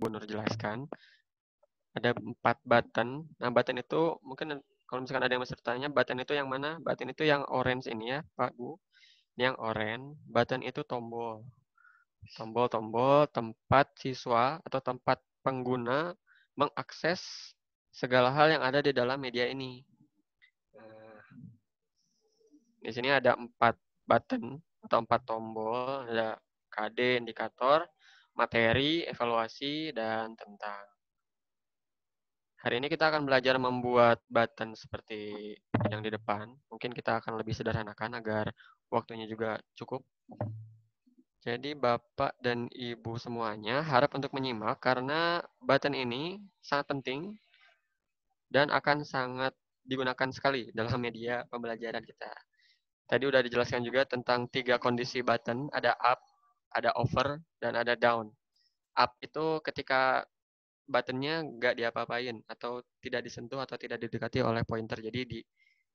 Bu Nur jelaskan. Ada 4 button. Nah, button itu mungkin kalau misalkan ada yang masih bertanya, button itu yang mana? Button itu yang orange ini ya, Pak, Bu. Ini yang orange. Button itu tombol. Tombol-tombol tempat siswa atau tempat pengguna mengakses segala hal yang ada di dalam media ini. Nah, di sini ada 4 button atau 4 tombol, ada KD, indikator, materi, evaluasi, dan tentang. Hari ini kita akan belajar membuat button seperti yang di depan. Mungkin kita akan lebih sederhanakan agar waktunya juga cukup. Jadi Bapak dan Ibu semuanya harap untuk menyimak karena button ini sangat penting dan akan sangat digunakan sekali dalam media pembelajaran kita. Tadi udah dijelaskan juga tentang 3 kondisi button, ada up, ada over, dan ada down. Up itu ketika buttonnya nggak diapa-apain atau tidak disentuh atau tidak didekati oleh pointer. Jadi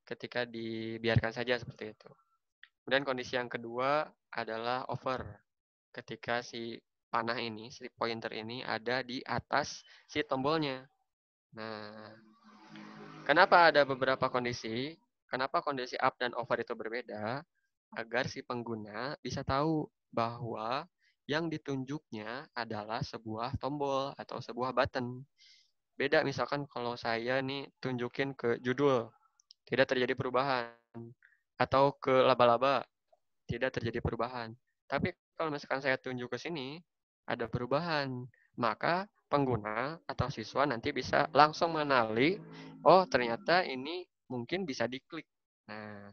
ketika dibiarkan saja seperti itu. Kemudian kondisi yang kedua adalah over. Ketika si panah ini, si pointer ini ada di atas si tombolnya. Nah, kenapa ada beberapa kondisi? Kenapa kondisi up dan over itu berbeda? Agar si pengguna bisa tahu bahwa yang ditunjuknya adalah sebuah tombol atau sebuah button. Beda misalkan kalau saya nih tunjukin ke judul, tidak terjadi perubahan. Atau ke laba-laba, tidak terjadi perubahan. Tapi kalau misalkan saya tunjuk ke sini, ada perubahan. Maka pengguna atau siswa nanti bisa langsung mengenali, oh ternyata ini mungkin bisa diklik. Nah,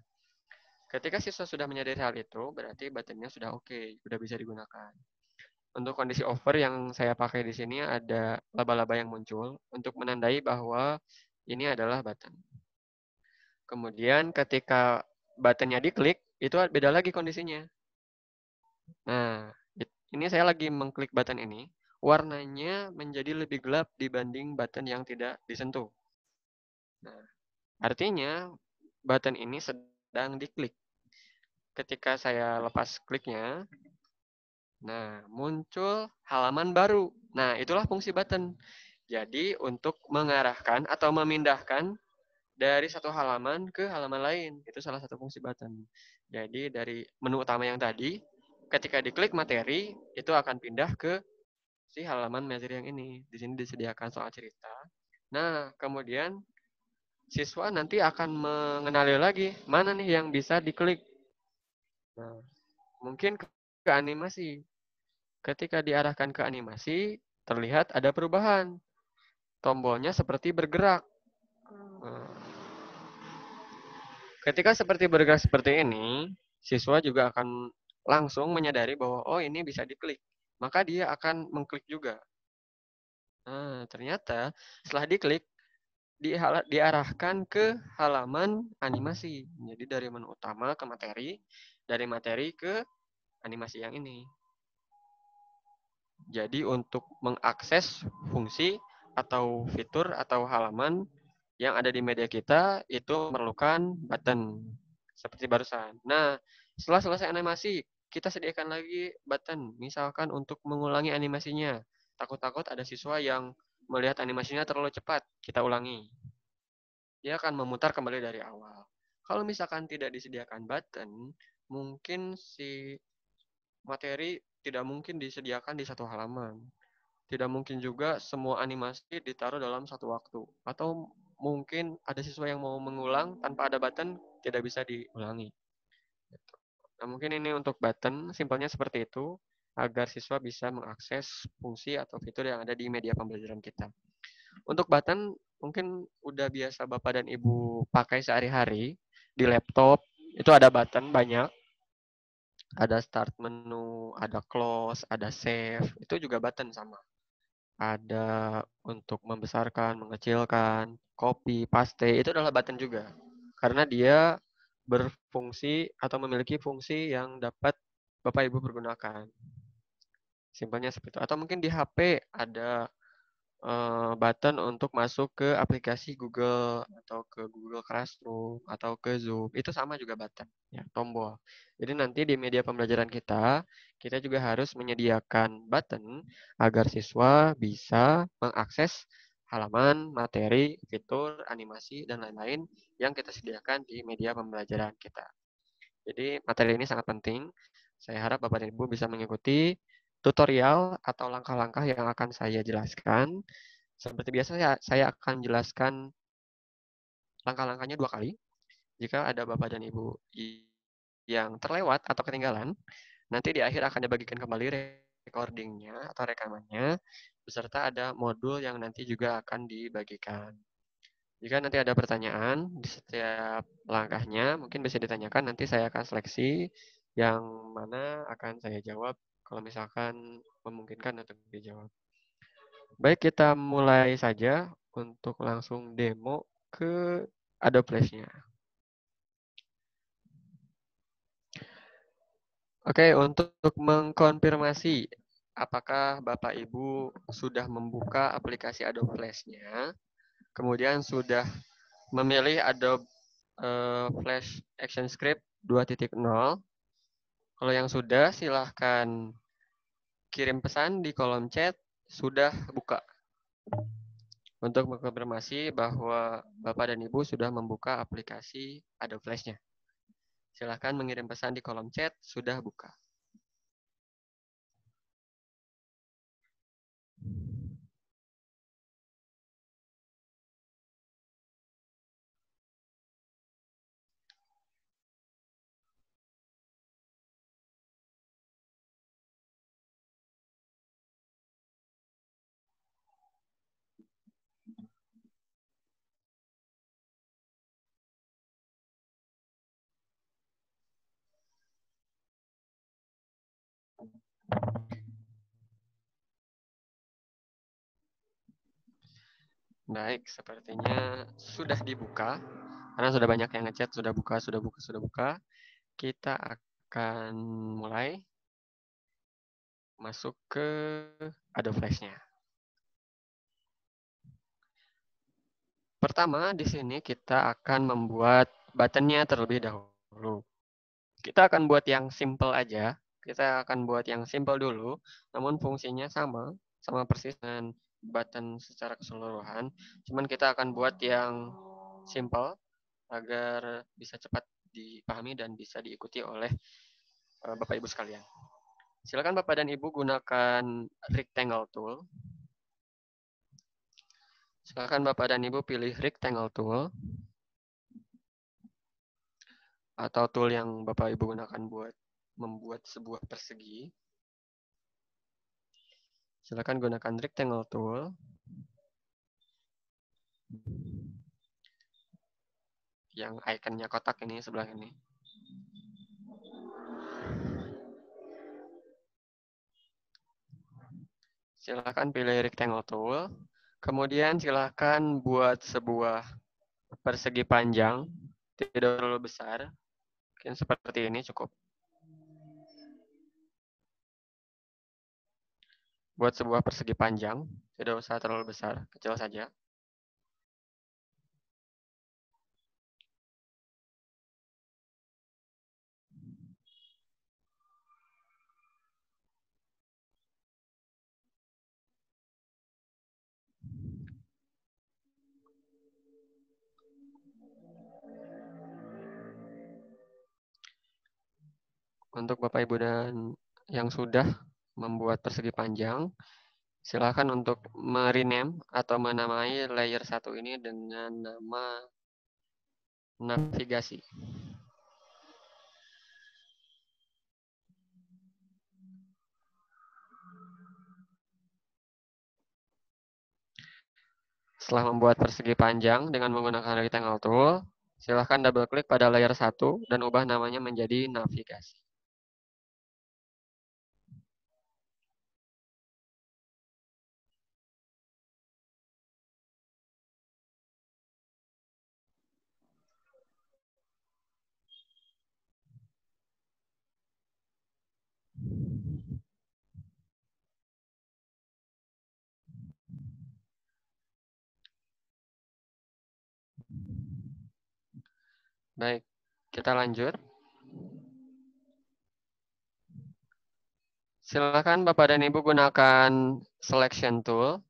ketika siswa sudah menyadari hal itu, berarti buttonnya sudah oke, sudah bisa digunakan. Untuk kondisi over yang saya pakai di sini ada laba-laba yang muncul untuk menandai bahwa ini adalah button. Kemudian ketika buttonnya diklik, itu beda lagi kondisinya. Nah, ini saya lagi mengklik button ini, warnanya menjadi lebih gelap dibanding button yang tidak disentuh. Nah, artinya button ini sedang diklik. Ketika saya lepas kliknya, nah muncul halaman baru. Nah, itulah fungsi button. Jadi untuk mengarahkan atau memindahkan dari satu halaman ke halaman lain. Itu salah satu fungsi button. Jadi dari menu utama yang tadi, ketika diklik materi, itu akan pindah ke si halaman materi yang ini. Di sini disediakan soal cerita. Nah, kemudian siswa nanti akan mengenali lagi mana nih yang bisa diklik. Nah, mungkin ke animasi. Ketika diarahkan ke animasi, terlihat ada perubahan. Tombolnya seperti bergerak. Nah, ketika seperti bergerak seperti ini, siswa juga akan langsung menyadari bahwa oh ini bisa diklik. Maka dia akan mengklik juga. Nah, ternyata setelah diklik, diarahkan ke halaman animasi. Jadi dari menu utama ke materi, dari materi ke animasi yang ini. Jadi untuk mengakses fungsi atau fitur atau halaman yang ada di media kita itu memerlukan button seperti barusan. Nah, setelah selesai animasi, kita sediakan lagi button, misalkan untuk mengulangi animasinya. Takut-takut ada siswa yang melihat animasinya terlalu cepat, kita ulangi. Dia akan memutar kembali dari awal. Kalau misalkan tidak disediakan button, mungkin si materi tidak mungkin disediakan di satu halaman. Tidak mungkin juga semua animasi ditaruh dalam satu waktu. Atau mungkin ada siswa yang mau mengulang tanpa ada button, tidak bisa diulangi. Nah, mungkin ini untuk button, simpelnya seperti itu, agar siswa bisa mengakses fungsi atau fitur yang ada di media pembelajaran kita. Untuk button, mungkin udah biasa Bapak dan Ibu pakai sehari-hari, di laptop, itu ada button banyak, ada start menu, ada close, ada save, itu juga button sama. Ada untuk membesarkan, mengecilkan, copy, paste, itu adalah button juga. Karena dia berfungsi atau memiliki fungsi yang dapat Bapak Ibu pergunakan. Simpelnya seperti itu. Atau mungkin di HP ada button untuk masuk ke aplikasi Google atau ke Google Classroom atau ke Zoom. Itu sama juga button, ya, tombol. Jadi nanti di media pembelajaran kita juga harus menyediakan button agar siswa bisa mengakses halaman, materi, fitur, animasi, dan lain-lain yang kita sediakan di media pembelajaran kita. Jadi materi ini sangat penting. Saya harap Bapak dan Ibu bisa mengikuti tutorial atau langkah-langkah yang akan saya jelaskan. Seperti biasa saya akan jelaskan langkah-langkahnya 2 kali. Jika ada Bapak dan Ibu yang terlewat atau ketinggalan, nanti di akhir akan dibagikan kembali recordingnya atau rekamannya, beserta ada modul yang nanti juga akan dibagikan. Jika nanti ada pertanyaan di setiap langkahnya, mungkin bisa ditanyakan, nanti saya akan seleksi yang mana akan saya jawab kalau misalkan memungkinkan untuk dijawab. Baik, kita mulai saja untuk langsung demo ke Adobe Flash-nya. Oke, untuk mengkonfirmasi apakah Bapak Ibu sudah membuka aplikasi Adobe Flash-nya, kemudian sudah memilih Adobe Flash Action Script 2.0. Kalau yang sudah, silahkan kirim pesan di kolom chat sudah buka untuk mengkonfirmasi bahwa Bapak dan Ibu sudah membuka aplikasi Adobe Flash-nya. Silahkan mengirim pesan di kolom chat sudah buka. Baik, sepertinya sudah dibuka. Karena sudah banyak yang ngechat, sudah buka, sudah buka, sudah buka. Kita akan mulai masuk ke Adobe Flash-nya. Pertama, di sini kita akan membuat button-nya terlebih dahulu. Kita akan buat yang simple aja. Kita akan buat yang simple dulu, namun fungsinya sama persis dengan button secara keseluruhan. Cuman kita akan buat yang simple agar bisa cepat dipahami dan bisa diikuti oleh Bapak Ibu sekalian. Silakan Bapak dan Ibu gunakan rectangle tool. Silakan Bapak dan Ibu pilih rectangle tool atau tool yang Bapak Ibu gunakan buat membuat sebuah persegi. Silakan gunakan rectangle tool. Yang ikonnya kotak ini sebelah ini. Silakan pilih rectangle tool. Kemudian silakan buat sebuah persegi panjang, tidak terlalu besar. Mungkin seperti ini cukup. Buat sebuah persegi panjang, tidak usah terlalu besar, kecil saja. Untuk Bapak Ibu dan yang sudah membuat persegi panjang, silakan untuk merename atau menamai layer 1 ini dengan nama navigasi. Setelah membuat persegi panjang dengan menggunakan rectangle tool, silakan double klik pada layer 1 dan ubah namanya menjadi navigasi. Baik, kita lanjut. Silakan Bapak dan Ibu gunakan selection tool.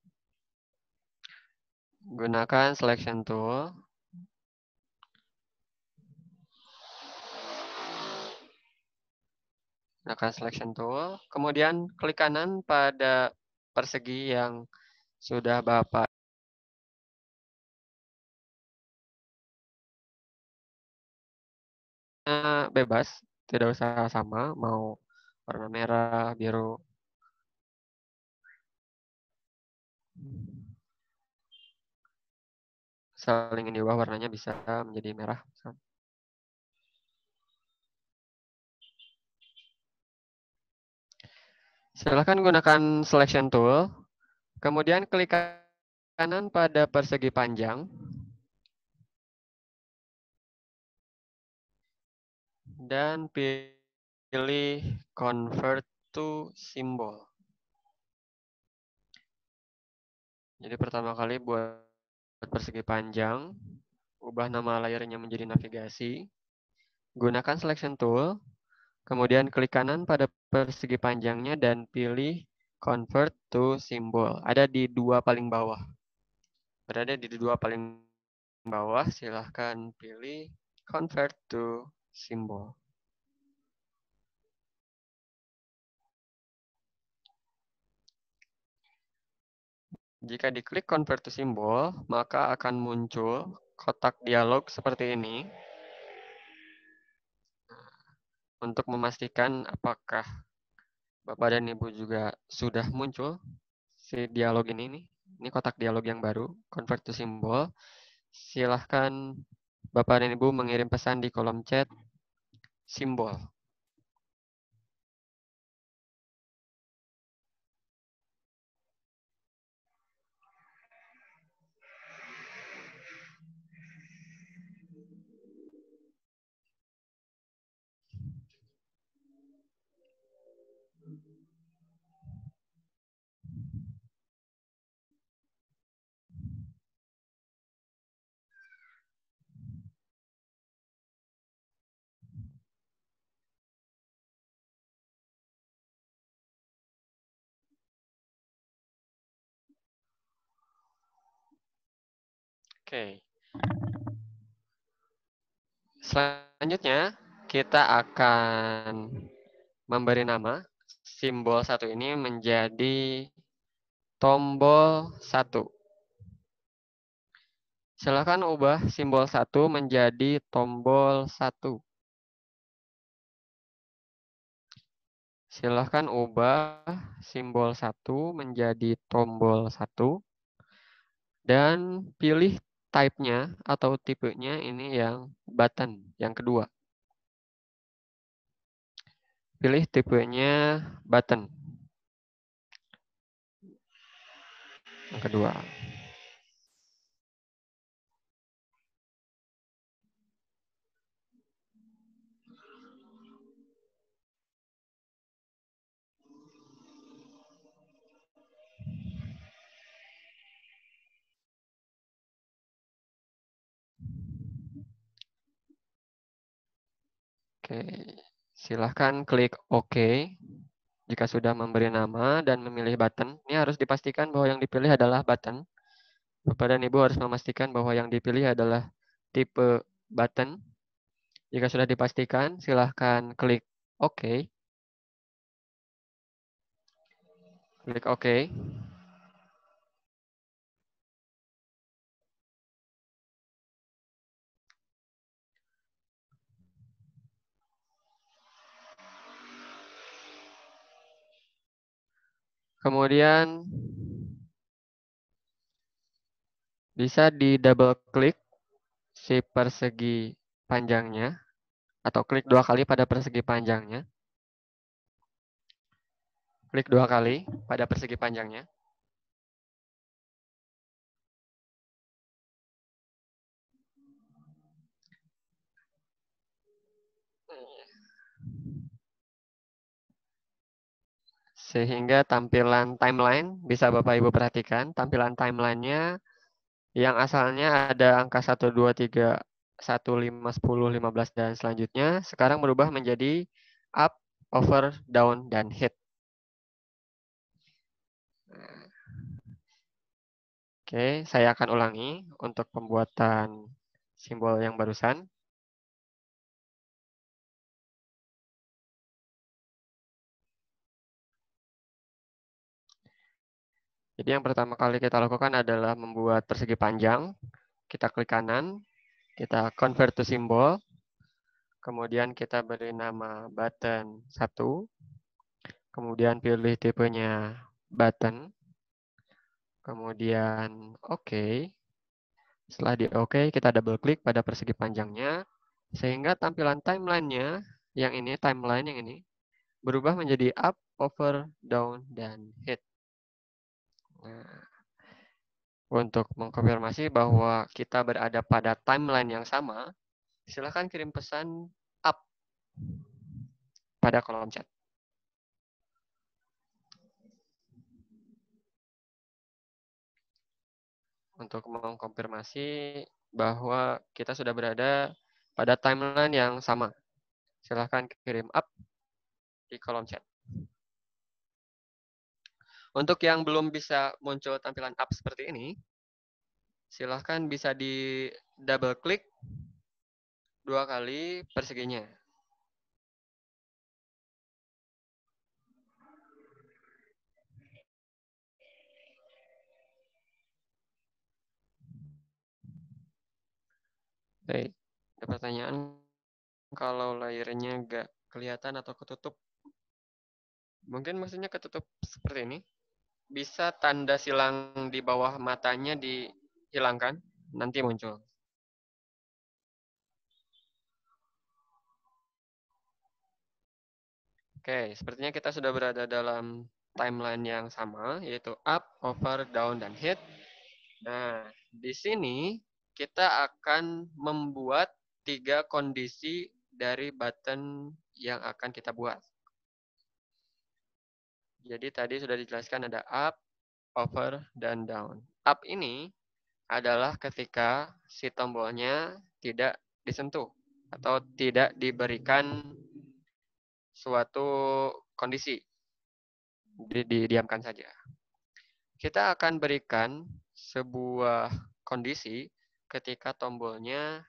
Gunakan selection tool. Gunakan selection tool. Kemudian klik kanan pada persegi yang sudah Bapak bebas, tidak usah sama, mau warna merah, biru. Asal ingin diubah warnanya bisa menjadi merah. Silakan gunakan selection tool. Kemudian klik kanan pada persegi panjang. Dan pilih convert to symbol. Jadi pertama kali buat persegi panjang, ubah nama layarnya menjadi navigasi. Gunakan selection tool, kemudian klik kanan pada persegi panjangnya dan pilih convert to symbol. Ada di dua paling bawah. Berada di dua paling bawah, silahkan pilih convert to symbol. Jika diklik convert to symbol, maka akan muncul kotak dialog seperti ini. Untuk memastikan apakah Bapak dan Ibu juga sudah muncul si dialog ini nih. Ini kotak dialog yang baru, convert to symbol. Silahkan Bapak dan Ibu mengirim pesan di kolom chat simbol. Oke. Selanjutnya, kita akan memberi nama simbol satu ini menjadi tombol 1. Silakan ubah simbol 1 menjadi tombol 1. Silakan ubah simbol 1 menjadi tombol 1 dan pilih type-nya atau tipenya ini yang button, yang kedua. Pilih tipenya button. Yang kedua. Oke, silahkan klik OK jika sudah memberi nama dan memilih button. Ini harus dipastikan bahwa yang dipilih adalah button. Bapak dan Ibu harus memastikan bahwa yang dipilih adalah tipe button. Jika sudah dipastikan, silahkan klik OK. Klik OK. Kemudian bisa di double klik si persegi panjangnya atau klik 2 kali pada persegi panjangnya. Klik 2 kali pada persegi panjangnya. Sehingga tampilan timeline bisa Bapak Ibu perhatikan, tampilan timelinenya yang asalnya ada angka 1, 2, 3, 1, 5, 10, 15, dan selanjutnya sekarang berubah menjadi up, over, down, dan hit. Oke, saya akan ulangi untuk pembuatan simbol yang barusan. Jadi yang pertama kali kita lakukan adalah membuat persegi panjang. Kita klik kanan, kita convert to symbol, kemudian kita beri nama button 1, kemudian pilih tipenya button, kemudian oke. Setelah di oke, kita double klik pada persegi panjangnya, sehingga tampilan timeline-nya, yang ini, timeline yang ini, berubah menjadi up, over, down, dan hit. Nah, untuk mengkonfirmasi bahwa kita berada pada timeline yang sama, silakan kirim pesan up pada kolom chat. Untuk mengkonfirmasi bahwa kita sudah berada pada timeline yang sama, silakan kirim up di kolom chat. Untuk yang belum bisa muncul tampilan up seperti ini, silahkan bisa di double klik 2 kali perseginya. Baik, ada pertanyaan kalau layarnya nggak kelihatan atau ketutup. Mungkin maksudnya ketutup seperti ini. Bisa tanda silang di bawah matanya dihilangkan, nanti muncul. Oke, sepertinya kita sudah berada dalam timeline yang sama, yaitu up, over, down, dan hit. Nah, di sini kita akan membuat 3 kondisi dari button yang akan kita buat. Jadi tadi sudah dijelaskan ada up, over, dan down. Up ini adalah ketika si tombolnya tidak disentuh atau tidak diberikan suatu kondisi, didiamkan saja. Kita akan berikan sebuah kondisi ketika tombolnya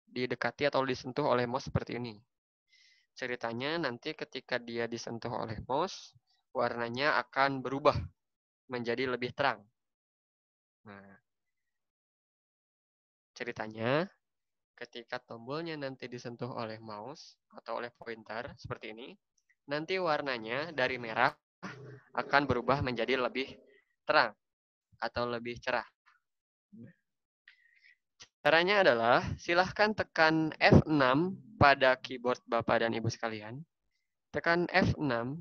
didekati atau disentuh oleh mouse seperti ini. Ceritanya nanti ketika dia disentuh oleh mouse, warnanya akan berubah menjadi lebih terang. Nah, ceritanya ketika tombolnya nanti disentuh oleh mouse atau oleh pointer seperti ini, nanti warnanya dari merah akan berubah menjadi lebih terang atau lebih cerah. Caranya adalah silahkan tekan F6 pada keyboard Bapak dan Ibu sekalian. Tekan F6.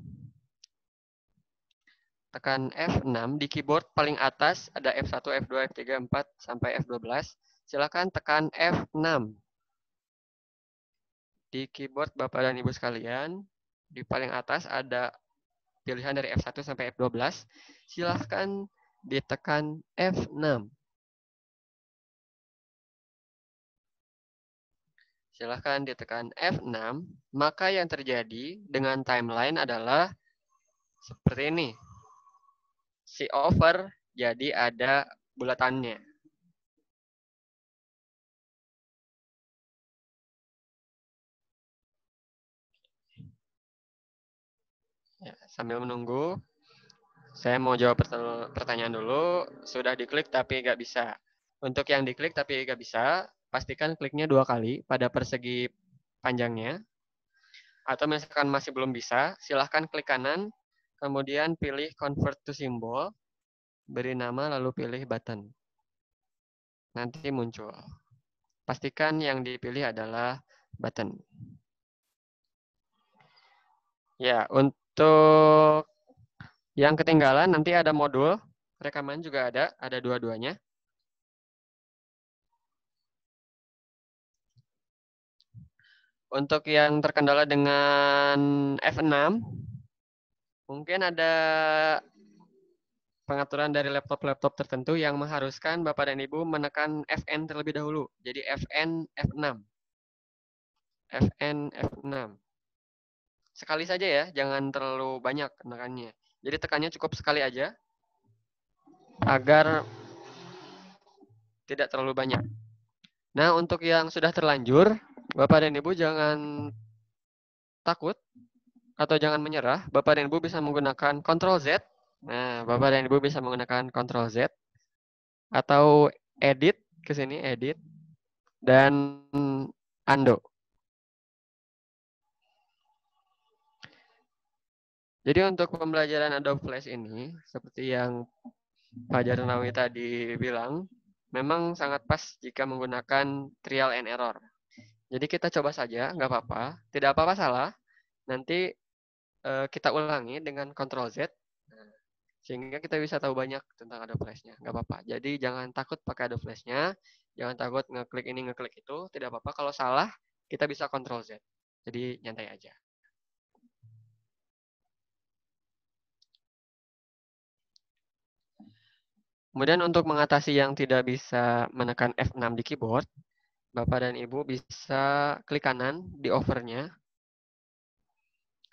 Tekan F6 di keyboard paling atas ada F1, F2, F3, F4 sampai F12. Silahkan tekan F6. Di keyboard Bapak dan Ibu sekalian, di paling atas ada pilihan dari F1 sampai F12. Silahkan ditekan F6. Silahkan ditekan F6, maka yang terjadi dengan timeline adalah seperti ini. Si over jadi ada bulatannya. Ya, sambil menunggu, saya mau jawab pertanyaan dulu. Sudah diklik tapi nggak bisa. Untuk yang diklik tapi nggak bisa, pastikan kliknya 2 kali pada persegi panjangnya. Atau misalkan masih belum bisa, silahkan klik kanan, kemudian pilih convert to symbol, beri nama lalu pilih button. Nanti muncul. Pastikan yang dipilih adalah button. Ya, untuk yang ketinggalan nanti ada modul rekaman juga ada dua-duanya. Untuk yang terkendala dengan F6, mungkin ada pengaturan dari laptop-laptop tertentu yang mengharuskan Bapak dan Ibu menekan Fn terlebih dahulu. Jadi Fn F6. Fn F6. Sekali saja ya, jangan terlalu banyak menekannya. Jadi tekannya cukup sekali aja agar tidak terlalu banyak. Nah, untuk yang sudah terlanjur, Bapak dan Ibu jangan takut atau jangan menyerah. Bapak dan Ibu bisa menggunakan Ctrl Z. Nah, Bapak dan Ibu bisa menggunakan Ctrl Z atau edit ke sini, edit dan undo. Jadi untuk pembelajaran Adobe Flash ini, seperti yang Pak Jarnawi tadi bilang, memang sangat pas jika menggunakan trial and error. Jadi kita coba saja, nggak apa-apa. Tidak apa-apa salah. Nanti kita ulangi dengan Ctrl Z, sehingga kita bisa tahu banyak tentang Adobe Flash-nya. Nggak apa-apa. Jadi jangan takut pakai Adobe Flash-nya. Jangan takut ngeklik ini, ngeklik itu. Tidak apa-apa. Kalau salah, kita bisa Ctrl Z. Jadi nyantai aja. Kemudian untuk mengatasi yang tidak bisa menekan F6 di keyboard, Bapak dan Ibu bisa klik kanan di overnya.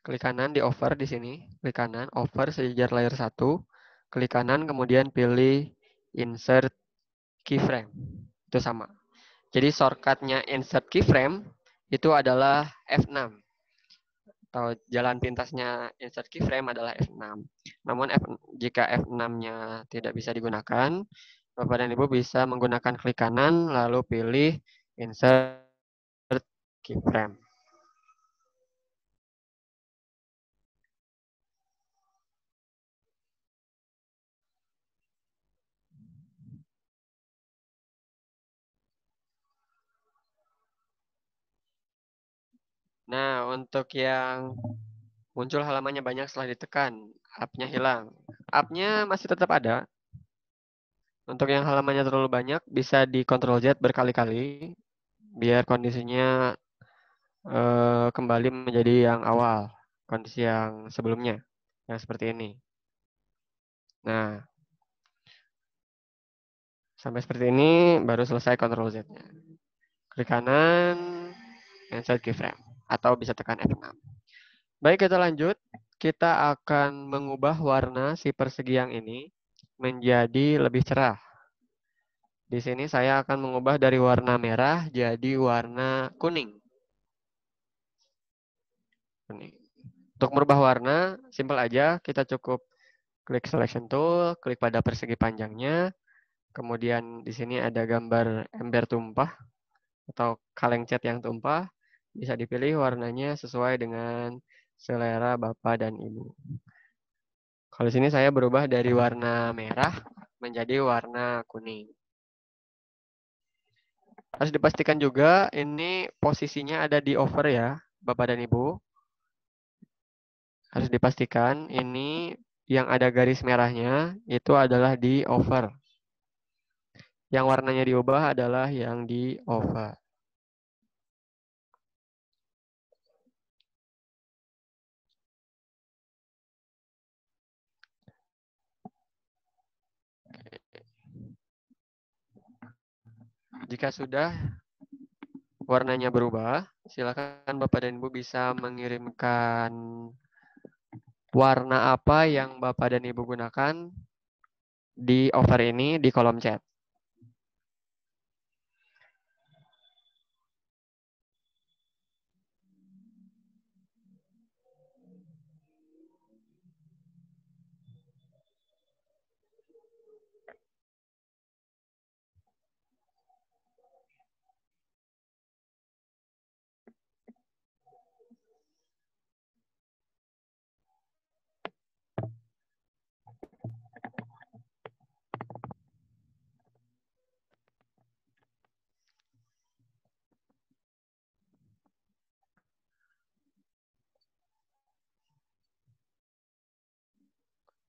Klik kanan di over di sini. Klik kanan, over sejajar layer 1. Klik kanan, kemudian pilih insert keyframe. Itu sama. Jadi shortcutnya insert keyframe itu adalah F6. Atau jalan pintasnya insert keyframe adalah F6. Namun jika F6-nya tidak bisa digunakan, Bapak dan Ibu bisa menggunakan klik kanan lalu pilih insert keyframe. Nah, untuk yang muncul halamannya banyak setelah ditekan, up-nya hilang. Up-nya masih tetap ada. Untuk yang halamannya terlalu banyak, bisa di Ctrl Z berkali-kali, biar kondisinya kembali menjadi yang awal, kondisi yang sebelumnya, yang seperti ini. Nah, sampai seperti ini, baru selesai Ctrl Z-nya. Klik kanan, insert keyframe, atau bisa tekan F6. Baik, kita lanjut. Kita akan mengubah warna si persegi yang ini menjadi lebih cerah. Di sini saya akan mengubah dari warna merah jadi warna kuning. Untuk merubah warna, simpel aja. Kita cukup klik selection tool, klik pada persegi panjangnya. Kemudian di sini ada gambar ember tumpah atau kaleng cat yang tumpah. Bisa dipilih warnanya sesuai dengan selera Bapak dan Ibu. Kalau di sini saya berubah dari warna merah menjadi warna kuning. Harus dipastikan juga ini posisinya ada di over ya, Bapak dan Ibu. Harus dipastikan ini yang ada garis merahnya itu adalah di over. Yang warnanya diubah adalah yang di over. Jika sudah warnanya berubah, silakan Bapak dan Ibu bisa mengirimkan warna apa yang Bapak dan Ibu gunakan di over ini di kolom chat.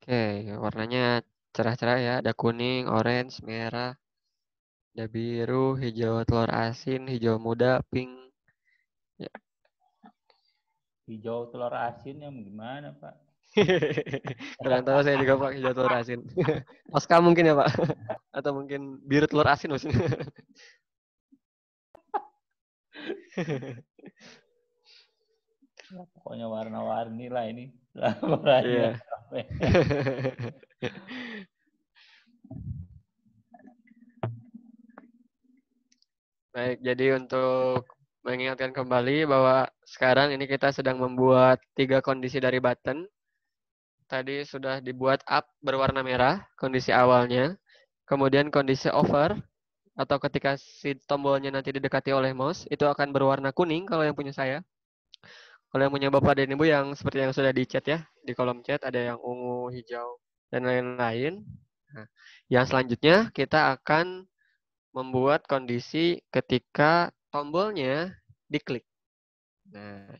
Oke, warnanya cerah-cerah ya. Ada kuning, orange, merah, ada biru, hijau telur asin, hijau muda, pink. Ya. Hijau telur asin yang gimana, Pak? Kurang tahu saya juga Pak hijau telur asin. Pasca mungkin ya Pak. Atau mungkin biru telur asin maksudnya. Ya, pokoknya warna-warni lah ini. Laporannya. Iya. Baik, jadi untuk mengingatkan kembali bahwa sekarang ini kita sedang membuat 3 kondisi dari button. Tadi sudah dibuat up berwarna merah, kondisi awalnya. Kemudian kondisi over, atau ketika si tombolnya nanti didekati oleh mouse, itu akan berwarna kuning kalau yang punya saya. Kalau yang punya Bapak dan Ibu yang seperti yang sudah di chat ya, di kolom chat ada yang ungu, hijau, dan lain-lain. Nah, yang selanjutnya kita akan membuat kondisi ketika tombolnya diklik. Nah,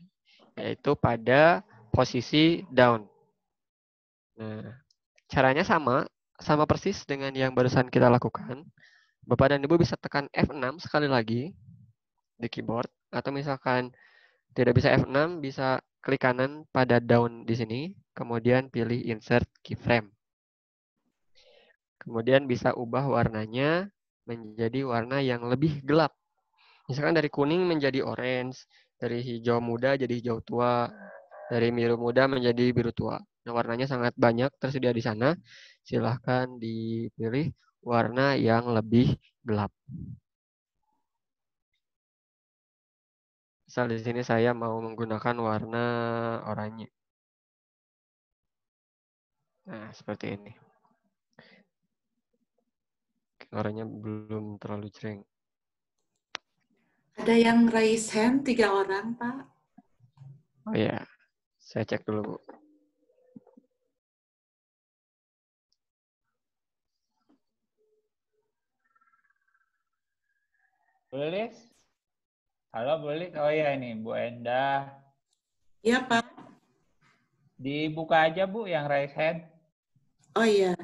yaitu pada posisi down. Nah, caranya sama persis dengan yang barusan kita lakukan. Bapak dan Ibu bisa tekan F6 sekali lagi di keyboard, atau misalkan tidak bisa F6, bisa klik kanan pada down di sini, kemudian pilih insert keyframe. Kemudian bisa ubah warnanya menjadi warna yang lebih gelap. Misalkan dari kuning menjadi orange, dari hijau muda jadi hijau tua, dari biru muda menjadi biru tua. Nah, warnanya sangat banyak tersedia di sana. Silahkan dipilih warna yang lebih gelap. Misal di sini saya mau menggunakan warna oranye. Nah, seperti ini. Warnanya belum terlalu jreng. Ada yang raise hand 3 orang, Pak. Oh iya, saya cek dulu, Bu. Boleh? Halo, boleh? Oh iya ini Bu Endah. Iya, Pak. Dibuka aja Bu yang raise hand. Oh iya.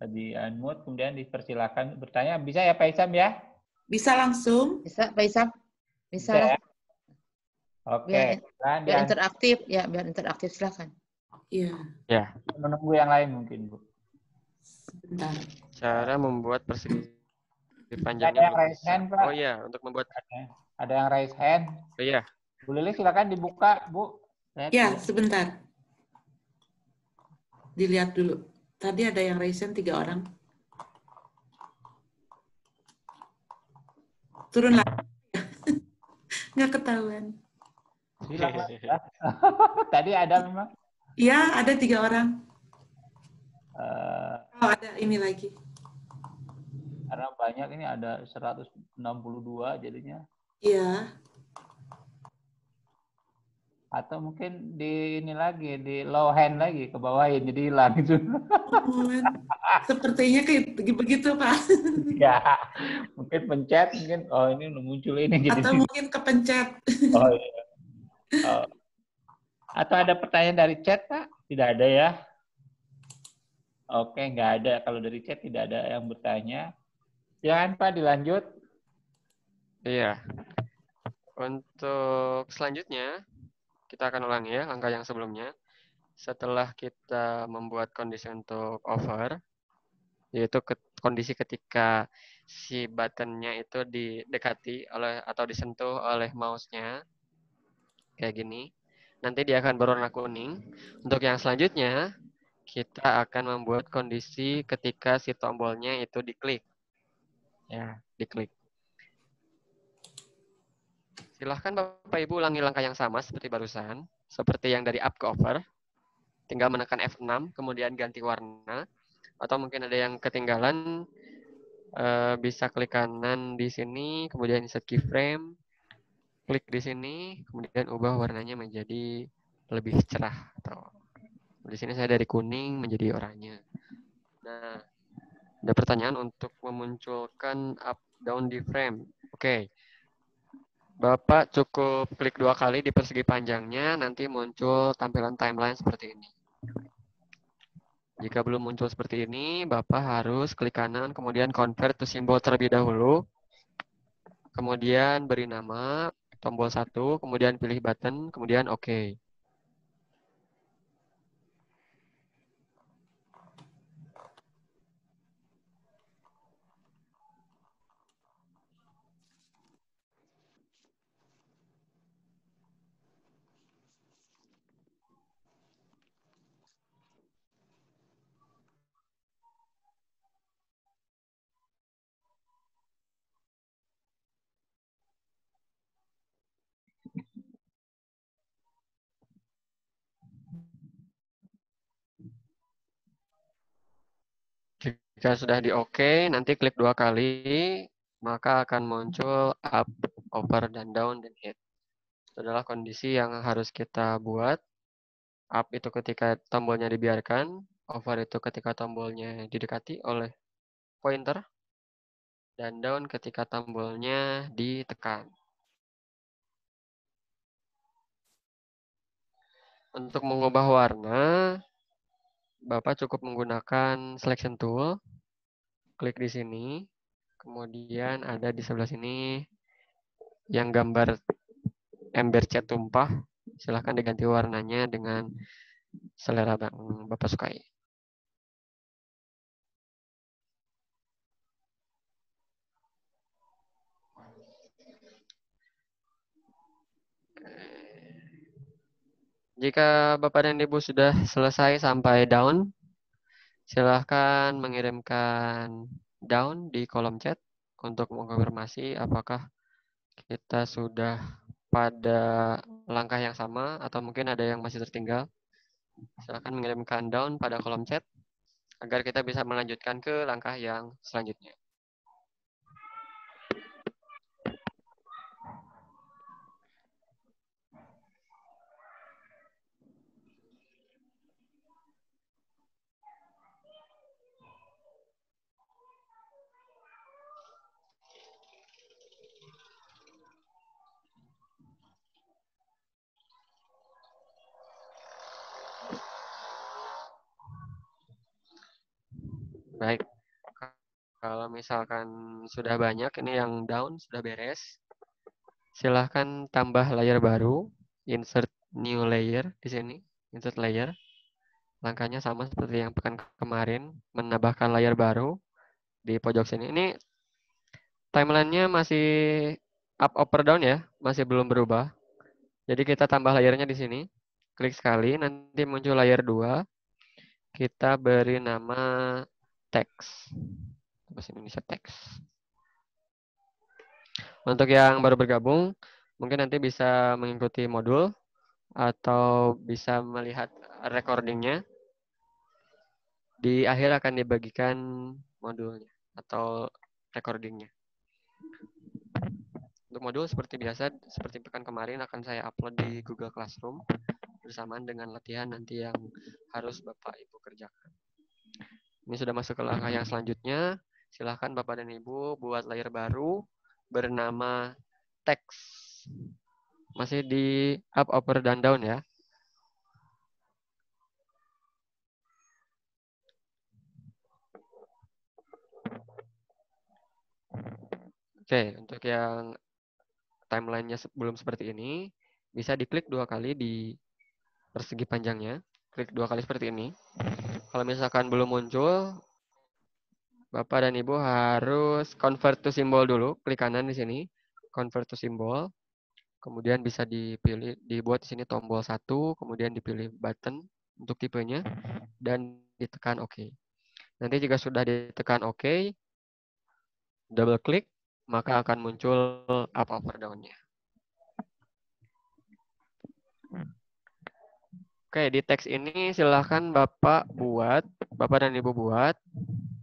Di unmute, kemudian dipersilakan bertanya. Bisa ya Pak Isam ya? Bisa langsung? Bisa, Pak Isam? Bisa lah. Ya? Oke. Biar interaktif, ya biar interaktif silakan. Iya. Ya. Menunggu yang lain mungkin Bu. Sebentar. Cara membuat persegi Ada panjangnya yang belum raise bisa. hand, Pak? Oh iya, untuk membuat. Ada yang raise hand. Oh iya. Bu Lili silakan dibuka, Bu. Ya, sebentar. Dilihat dulu. Tadi ada yang raise hand 3 orang. Turun lagi. Nggak ketahuan. Silakan. Tadi ada memang. Iya, ada 3 orang. Oh, ada ini lagi. Karena banyak ini ada 162 jadinya. Iya. Atau mungkin di ini lagi, di low hand lagi, ke bawahin, jadi hilang itu. Sepertinya kayak begitu, Pak. Ya, mungkin pencet, mungkin, oh ini udah muncul ini. Jadi atau mungkin kepencet. Oh iya. Oh. Atau ada pertanyaan dari chat, Pak? Tidak ada ya? Oke, nggak ada. Kalau dari chat tidak ada yang bertanya. Silakan Pak, dilanjut. Iya. Untuk selanjutnya, kita akan ulangi ya langkah yang sebelumnya. Setelah kita membuat kondisi untuk over, yaitu kondisi ketika si buttonnya itu didekati oleh atau disentuh oleh mouse-nya, kayak gini. Nanti dia akan berwarna kuning. Untuk yang selanjutnya, kita akan membuat kondisi ketika si tombolnya itu diklik. Ya, diklik. Silahkan Bapak Ibu ulangi langkah yang sama seperti barusan. Seperti yang dari up ke over. Tinggal menekan F6, kemudian ganti warna. Atau mungkin ada yang ketinggalan, bisa klik kanan di sini, kemudian insert keyframe. Klik di sini, kemudian ubah warnanya menjadi lebih cerah. Atau di sini saya dari kuning menjadi oranye. Nah, ada pertanyaan untuk memunculkan up down di frame. Oke. Bapak cukup klik 2 kali di persegi panjangnya, nanti muncul tampilan timeline seperti ini. Jika belum muncul seperti ini, Bapak harus klik kanan, kemudian convert to symbol terlebih dahulu. Kemudian beri nama, tombol 1, kemudian pilih button, kemudian OK. Jika sudah di OK, nanti klik 2 kali, maka akan muncul up, over, dan down, dan hit. Itu adalah kondisi yang harus kita buat. Up itu ketika tombolnya dibiarkan, over itu ketika tombolnya didekati oleh pointer, dan down ketika tombolnya ditekan. Untuk mengubah warna, Bapak cukup menggunakan selection tool, klik di sini, kemudian ada di sebelah sini yang gambar ember cat tumpah, silahkan diganti warnanya dengan selera yang Bapak sukai. Jika Bapak dan Ibu sudah selesai sampai down, silahkan mengirimkan down di kolom chat untuk mengkonfirmasi apakah kita sudah pada langkah yang sama atau mungkin ada yang masih tertinggal. Silahkan mengirimkan down pada kolom chat agar kita bisa melanjutkan ke langkah yang selanjutnya. Baik, kalau misalkan sudah banyak, ini yang down sudah beres, silahkan tambah layer baru, insert new layer di sini, insert layer. Langkahnya sama seperti yang pekan kemarin, menambahkan layer baru di pojok sini. Ini timelinenya masih up, over, down ya, masih belum berubah. Jadi kita tambah layernya di sini, klik sekali, nanti muncul layer 2, kita beri nama text. Bahasa Indonesia text. Untuk yang baru bergabung, mungkin nanti bisa mengikuti modul atau bisa melihat recordingnya. Di akhir akan dibagikan modulnya atau recordingnya. Untuk modul seperti biasa, seperti pekan kemarin akan saya upload di Google Classroom bersamaan dengan latihan nanti yang harus Bapak Ibu kerjakan. Ini sudah masuk ke langkah yang selanjutnya. Silahkan Bapak dan Ibu buat layer baru bernama text. Masih di up, over, dan down ya. Oke, untuk yang timelinenya belum seperti ini, bisa diklik 2 kali di persegi panjangnya. Klik 2 kali seperti ini. Kalau misalkan belum muncul, Bapak dan Ibu harus convert to symbol dulu. Klik kanan di sini, convert to symbol. Kemudian bisa dipilih, dibuat di sini tombol 1, kemudian dipilih button untuk tipenya, dan ditekan OK. Nanti jika sudah ditekan OK, double klik, maka akan muncul up, over, down-nya. Oke, di teks ini silahkan Bapak dan Ibu buat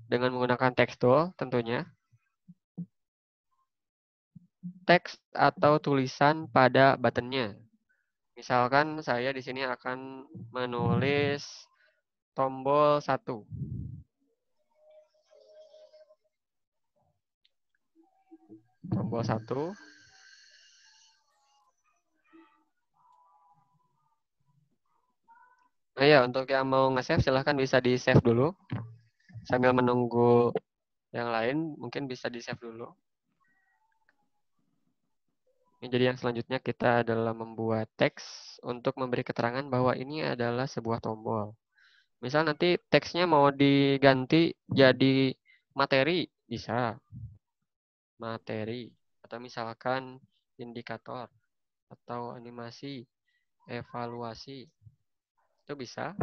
dengan menggunakan text tool tentunya. Teks atau tulisan pada buttonnya. Misalkan saya di sini akan menulis tombol 1. Tombol 1. Nah ya, untuk yang mau nge-save silahkan bisa di-save dulu. Sambil menunggu yang lain, mungkin bisa di-save dulu. Jadi yang selanjutnya kita adalah membuat teks untuk memberi keterangan bahwa ini adalah sebuah tombol. Misal nanti teksnya mau diganti jadi materi, bisa. Materi. Atau misalkan indikator. Atau animasi, evaluasi. Itu bisa.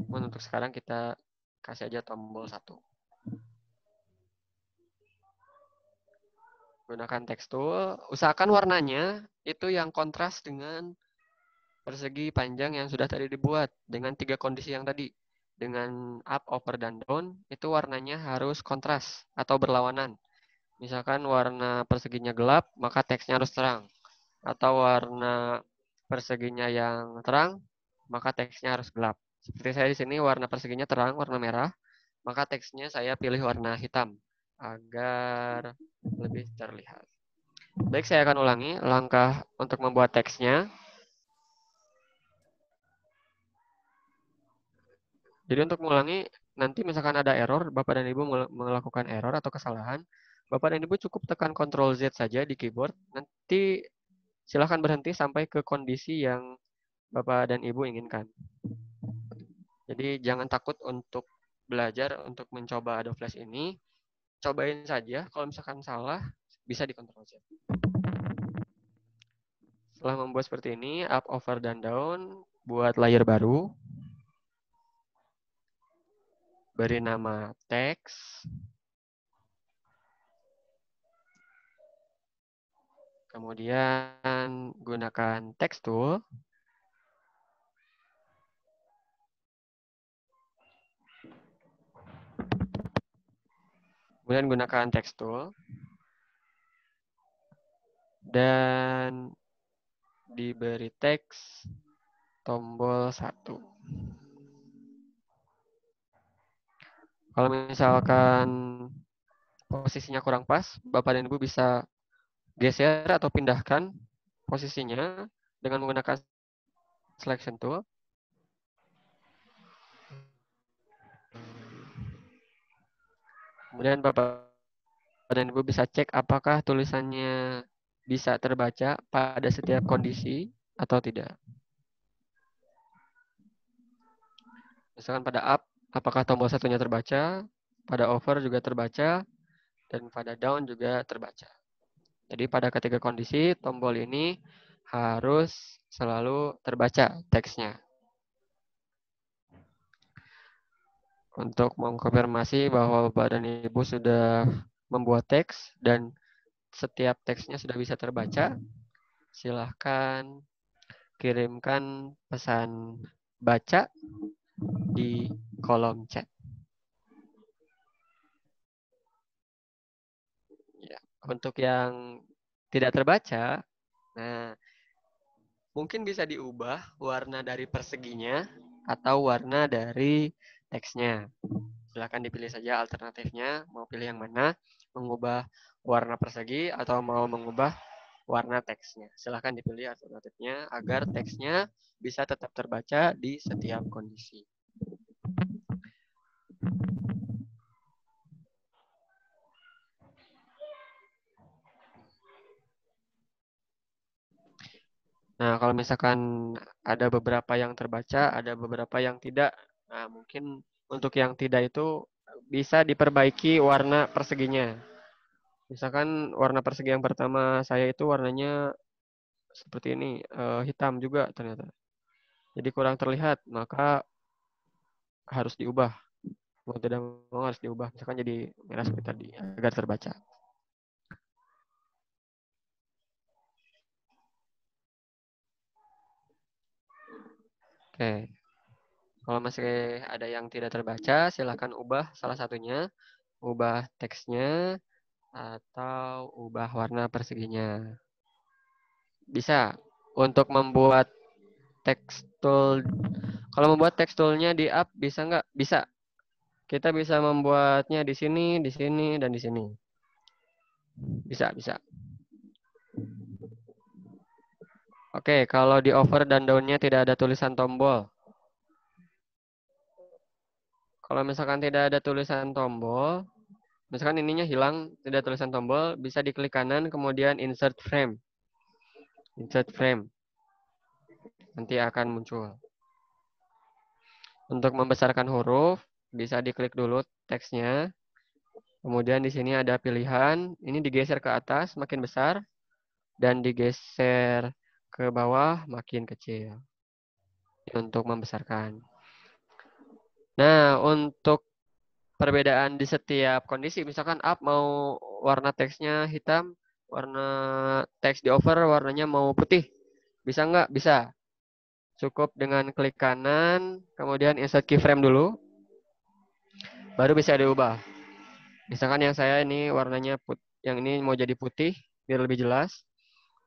Untuk sekarang kita kasih aja tombol 1. Gunakan text tool. Usahakan warnanya itu yang kontras dengan persegi panjang yang sudah tadi dibuat. Dengan 3 kondisi yang tadi. dengan up, over, dan down, itu warnanya harus kontras atau berlawanan. Misalkan warna perseginya gelap, maka teksnya harus terang. Atau warna perseginya yang terang, maka teksnya harus gelap. Seperti saya di sini warna perseginya terang, warna merah, maka teksnya saya pilih warna hitam agar lebih terlihat. Baik, saya akan ulangi langkah untuk membuat teksnya. Jadi untuk mengulangi, nanti misalkan ada error, Bapak dan Ibu melakukan error atau kesalahan, Bapak dan Ibu cukup tekan Ctrl Z saja di keyboard. Nanti silahkan berhenti sampai ke kondisi yang Bapak dan Ibu inginkan. Jadi jangan takut untuk belajar, untuk mencoba Adobe Flash ini. Cobain saja, kalau misalkan salah, bisa di Ctrl Z. Setelah membuat seperti ini, up, over, dan down, buat layer baru. Beri nama teks. Kemudian gunakan text tool. Kemudian gunakan text tool. Dan diberi teks tombol 1. Kalau misalkan posisinya kurang pas, Bapak dan Ibu bisa geser atau pindahkan posisinya dengan menggunakan selection tool. Kemudian Bapak dan Ibu bisa cek apakah tulisannya bisa terbaca pada setiap kondisi atau tidak. Misalkan pada up, apakah tombol satunya terbaca, pada over juga terbaca, dan pada down juga terbaca. Jadi pada ketiga kondisi, tombol ini harus selalu terbaca teksnya. Untuk mengkonfirmasi bahwa Bapak dan Ibu sudah membuat teks dan setiap teksnya sudah bisa terbaca, silahkan kirimkan pesan baca di kolom chat. Ya, untuk yang tidak terbaca, nah mungkin bisa diubah warna dari perseginya atau warna dari teksnya. Silahkan dipilih saja alternatifnya, mau pilih yang mana, mengubah warna persegi atau mau mengubah warna teksnya. Silahkan dipilih alternatifnya agar teksnya bisa tetap terbaca di setiap kondisi. Nah, kalau misalkan ada beberapa yang terbaca, ada beberapa yang tidak. Nah, mungkin untuk yang tidak itu bisa diperbaiki warna perseginya. Misalkan warna persegi yang pertama saya itu warnanya seperti ini, hitam juga ternyata. Jadi kurang terlihat, maka harus diubah. Mau tidak mau harus diubah. Misalkan jadi merah seperti tadi, agar terbaca. Oke. Kalau masih ada yang tidak terbaca, silakan ubah salah satunya. Ubah teksnya atau ubah warna perseginya. Bisa. Untuk membuat text tool, kalau membuat text toolnya di up bisa nggak? Bisa. Kita bisa membuatnya di sini, dan di sini. Bisa, bisa. Oke, kalau di over dan down-nya tidak ada tulisan tombol. Kalau misalkan tidak ada tulisan tombol, misalkan ininya hilang, tidak tulisan tombol, bisa diklik kanan, kemudian insert frame. Insert frame. Nanti akan muncul. Untuk membesarkan huruf, bisa diklik dulu teksnya. Kemudian di sini ada pilihan, ini digeser ke atas makin besar, dan digeser ke bawah makin kecil. Untuk membesarkan. Nah, untuk perbedaan di setiap kondisi, misalkan up mau warna teksnya hitam, warna teks di over warnanya mau putih. Bisa nggak? Bisa. Cukup dengan klik kanan, kemudian insert keyframe dulu. baru bisa diubah. Misalkan yang saya ini warnanya yang ini mau jadi putih biar lebih jelas.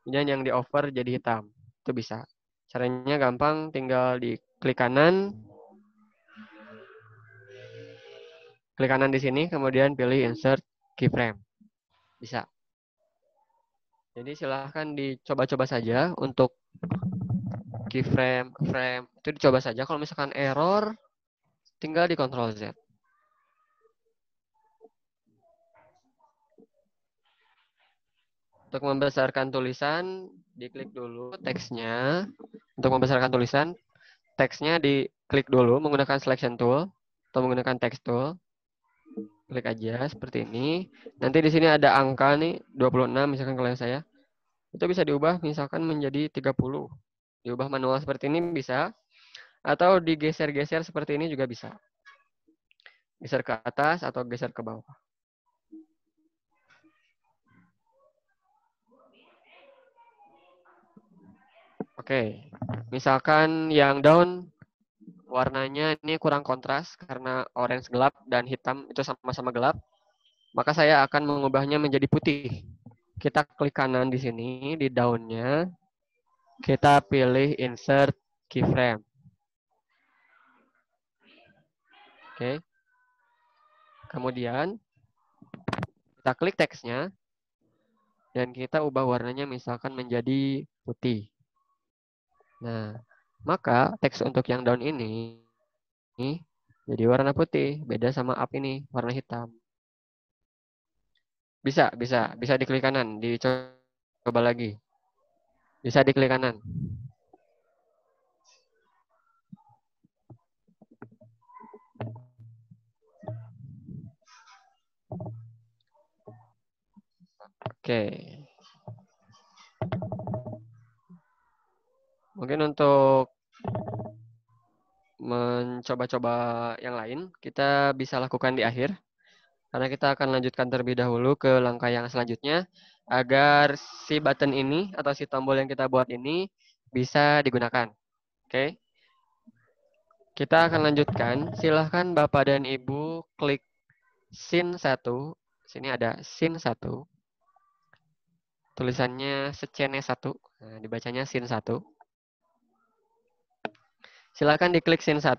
Kemudian yang di over jadi hitam. Itu bisa. Caranya gampang, tinggal diklik kanan. Klik kanan di sini, kemudian pilih insert keyframe. Bisa. Jadi silahkan dicoba-coba saja untuk keyframe, frame. Itu dicoba saja. Kalau misalkan error, tinggal di Ctrl Z. Untuk membesarkan tulisan, diklik dulu teksnya. Untuk membesarkan tulisan, teksnya diklik dulu menggunakan selection tool atau menggunakan text tool. Klik aja seperti ini. Nanti di sini ada angka nih 26 misalkan kalau yang saya. Itu bisa diubah misalkan menjadi 30. Diubah manual seperti ini bisa. Atau digeser-geser seperti ini juga bisa. Geser ke atas atau geser ke bawah. Oke, misalkan yang down warnanya ini kurang kontras karena orange gelap dan hitam itu sama-sama gelap, maka saya akan mengubahnya menjadi putih. Kita klik kanan di sini di down-nya, kita pilih insert keyframe. Oke. Kemudian kita klik teksnya dan kita ubah warnanya misalkan menjadi putih. Nah, maka teks untuk yang down ini jadi warna putih, beda sama up ini, warna hitam. Bisa diklik kanan, dicoba lagi. Bisa diklik kanan. Oke. Mungkin untuk mencoba-coba yang lain, kita bisa lakukan di akhir. Karena kita akan lanjutkan terlebih dahulu ke langkah yang selanjutnya, agar si button ini atau si tombol yang kita buat ini bisa digunakan. Oke. Kita akan lanjutkan. Silahkan Bapak dan Ibu klik scene 1. Sini ada scene 1. Tulisannya scene 1. Nah, dibacanya scene 1. Silakan diklik scene 1.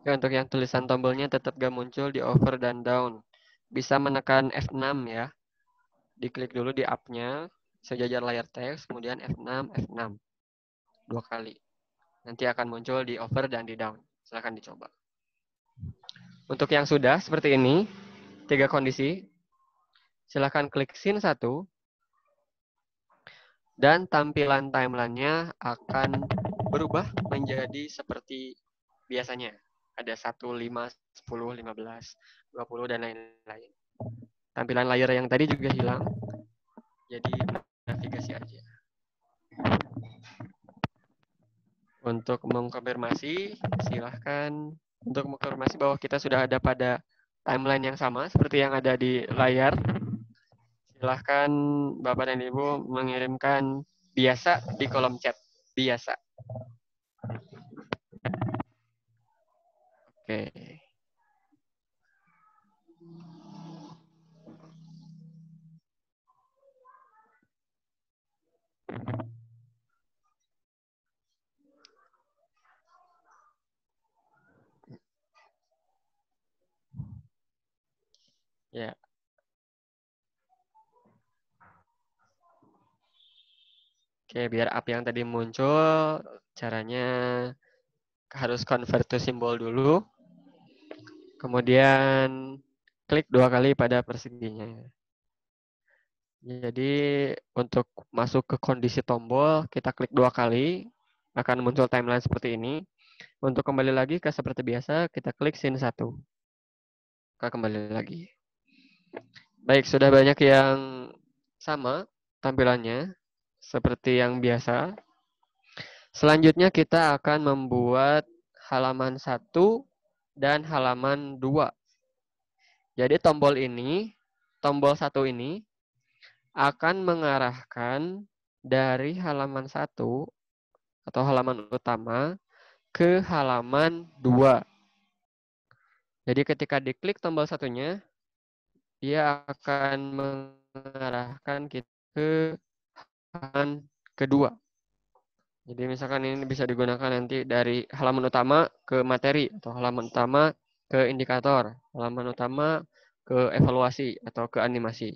Oke, untuk yang tulisan tombolnya tetap gak muncul di over dan down. Bisa menekan F6 ya. Diklik dulu di up-nya, sejajar layar teks, kemudian F6, F6. 2 kali. Nanti akan muncul di over dan di down. Silakan dicoba. Untuk yang sudah seperti ini, 3 kondisi. Silakan klik scene 1. Dan tampilan timeline-nya akan berubah menjadi seperti biasanya. Ada 1, 5, 10, 15, 20, dan lain-lain. Tampilan layar yang tadi juga hilang. Jadi navigasi aja. Untuk mengkonfirmasi, silahkan untuk mengkonfirmasi bahwa kita sudah ada pada timeline yang sama seperti yang ada di layar. Silahkan Bapak dan Ibu mengirimkan biasa di kolom chat. Biasa. Oke. Ya. Oke, biar up yang tadi muncul, caranya harus convert to simbol dulu. Kemudian klik 2 kali pada perseginya. Jadi untuk masuk ke kondisi tombol, kita klik 2 kali, akan muncul timeline seperti ini. Untuk kembali lagi ke seperti biasa, kita klik scene 1. Kita kembali lagi. Baik, sudah banyak yang sama tampilannya, seperti yang biasa. Selanjutnya kita akan membuat halaman 1 dan halaman 2. Jadi tombol 1 ini akan mengarahkan dari halaman 1 atau halaman utama ke halaman 2. Jadi ketika diklik tombol satunya, dia akan mengarahkan kita ke halaman kedua. Jadi misalkan ini bisa digunakan nanti dari halaman utama ke materi, atau halaman utama ke indikator, halaman utama ke evaluasi atau ke animasi.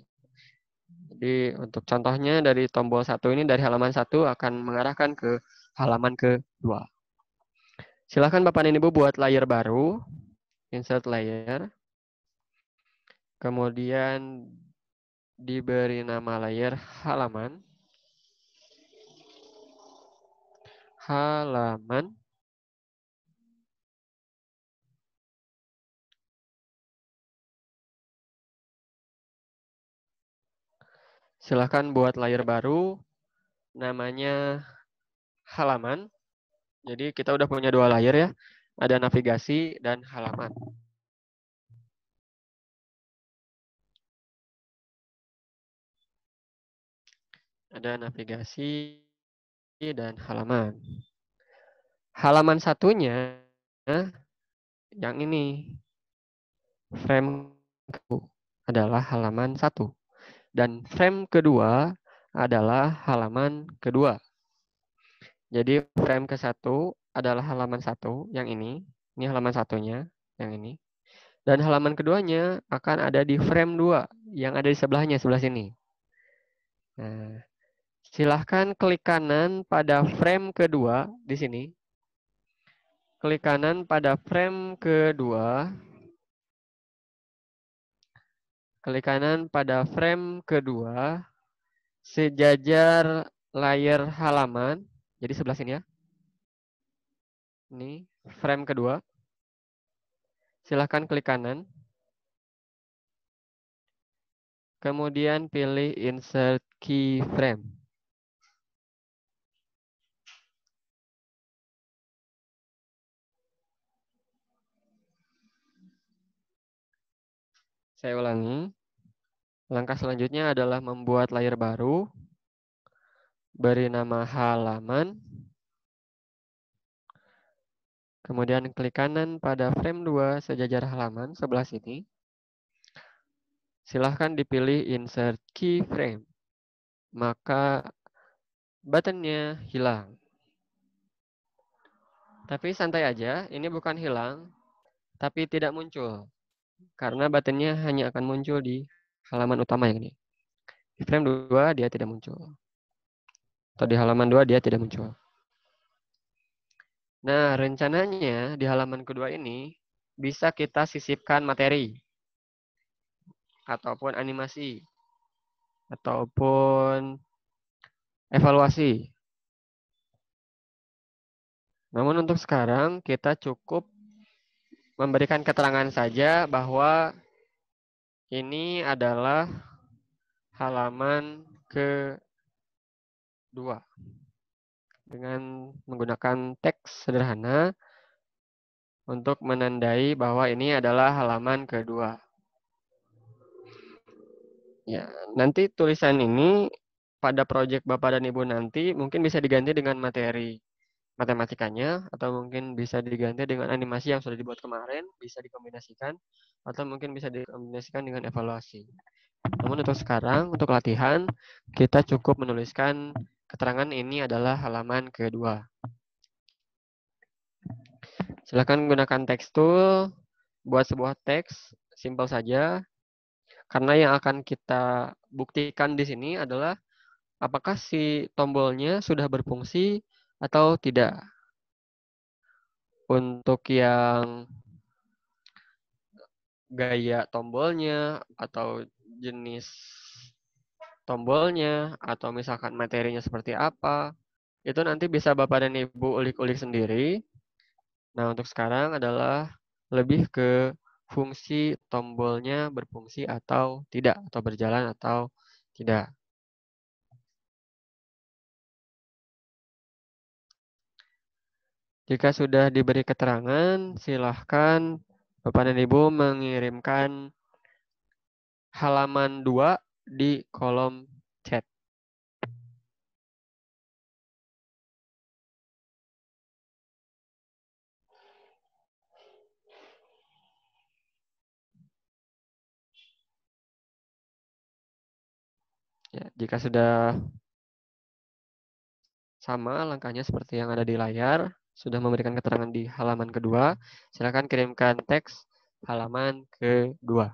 Jadi untuk contohnya dari tombol 1 ini dari halaman 1 akan mengarahkan ke halaman kedua. Silakan Bapak dan Ibu buat layer baru, insert layer. Kemudian diberi nama layer halaman. Halaman. Silahkan buat layer baru, namanya halaman. Jadi kita udah punya 2 layer ya, ada navigasi dan halaman. Ada navigasi dan halaman. Halaman satunya yang ini, frame adalah halaman 1. Dan frame kedua adalah halaman kedua. Jadi frame ke-1 adalah halaman 1 yang ini halaman satunya yang ini. Dan halaman keduanya akan ada di frame 2 yang ada di sebelahnya, sebelah sini. Nah, silahkan klik kanan pada frame kedua di sini. Klik kanan pada frame kedua. Klik kanan pada frame kedua. Sejajar layer halaman. Jadi sebelah sini ya. Ini frame kedua. Silahkan klik kanan. Kemudian pilih insert keyframe. Saya ulangi. Langkah selanjutnya adalah membuat layer baru. Beri nama halaman. Kemudian klik kanan pada frame 2 sejajar halaman sebelah sini. Silahkan dipilih insert keyframe. Maka buttonnya hilang. Tapi santai aja, ini bukan hilang, tapi tidak muncul. Karena buttonnya hanya akan muncul di halaman utama yang ini. Di frame 2 dia tidak muncul. Atau di halaman 2 dia tidak muncul. Nah, rencananya di halaman kedua ini bisa kita sisipkan materi. Ataupun animasi. Ataupun evaluasi. Namun untuk sekarang kita cukup memberikan keterangan saja bahwa ini adalah halaman kedua. Dengan menggunakan teks sederhana untuk menandai bahwa ini adalah halaman kedua. Ya, nanti tulisan ini pada proyek Bapak dan Ibu nanti mungkin bisa diganti dengan materi matematikanya, atau mungkin bisa diganti dengan animasi yang sudah dibuat kemarin, bisa dikombinasikan, atau mungkin bisa dikombinasikan dengan evaluasi. Namun untuk sekarang, untuk latihan, kita cukup menuliskan keterangan ini adalah halaman kedua. Silakan gunakan text tool, buat sebuah teks, simpel saja. Karena yang akan kita buktikan di sini adalah apakah si tombolnya sudah berfungsi atau tidak. Untuk yang gaya tombolnya atau jenis tombolnya atau misalkan materinya seperti apa, itu nanti bisa Bapak dan Ibu ulik-ulik sendiri. Nah, untuk sekarang adalah lebih ke fungsi tombolnya berfungsi atau tidak, atau berjalan atau tidak. Jika sudah diberi keterangan, silahkan Bapak dan Ibu mengirimkan halaman 2 di kolom chat. Ya, jika sudah sama langkahnya seperti yang ada di layar, sudah memberikan keterangan di halaman kedua, silakan kirimkan teks halaman kedua.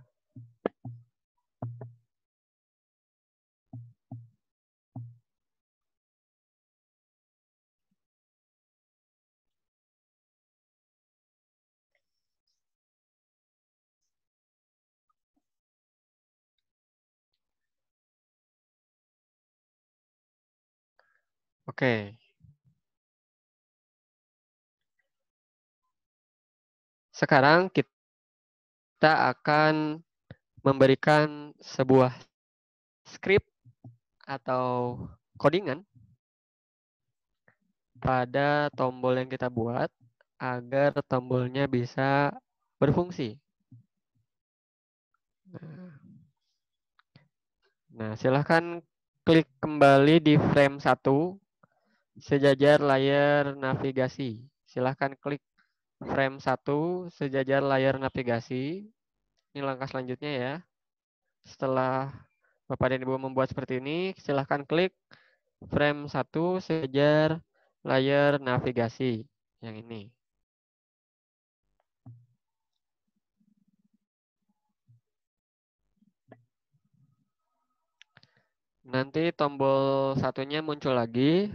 Oke. Sekarang kita akan memberikan sebuah skrip atau codingan pada tombol yang kita buat agar tombolnya bisa berfungsi. Nah, silahkan klik kembali di frame 1 sejajar layar navigasi. Silahkan klik frame 1 sejajar layar navigasi. Ini langkah selanjutnya ya. Setelah Bapak dan Ibu membuat seperti ini, silahkan klik frame 1 sejajar layar navigasi. Yang ini. Nanti tombol satunya muncul lagi.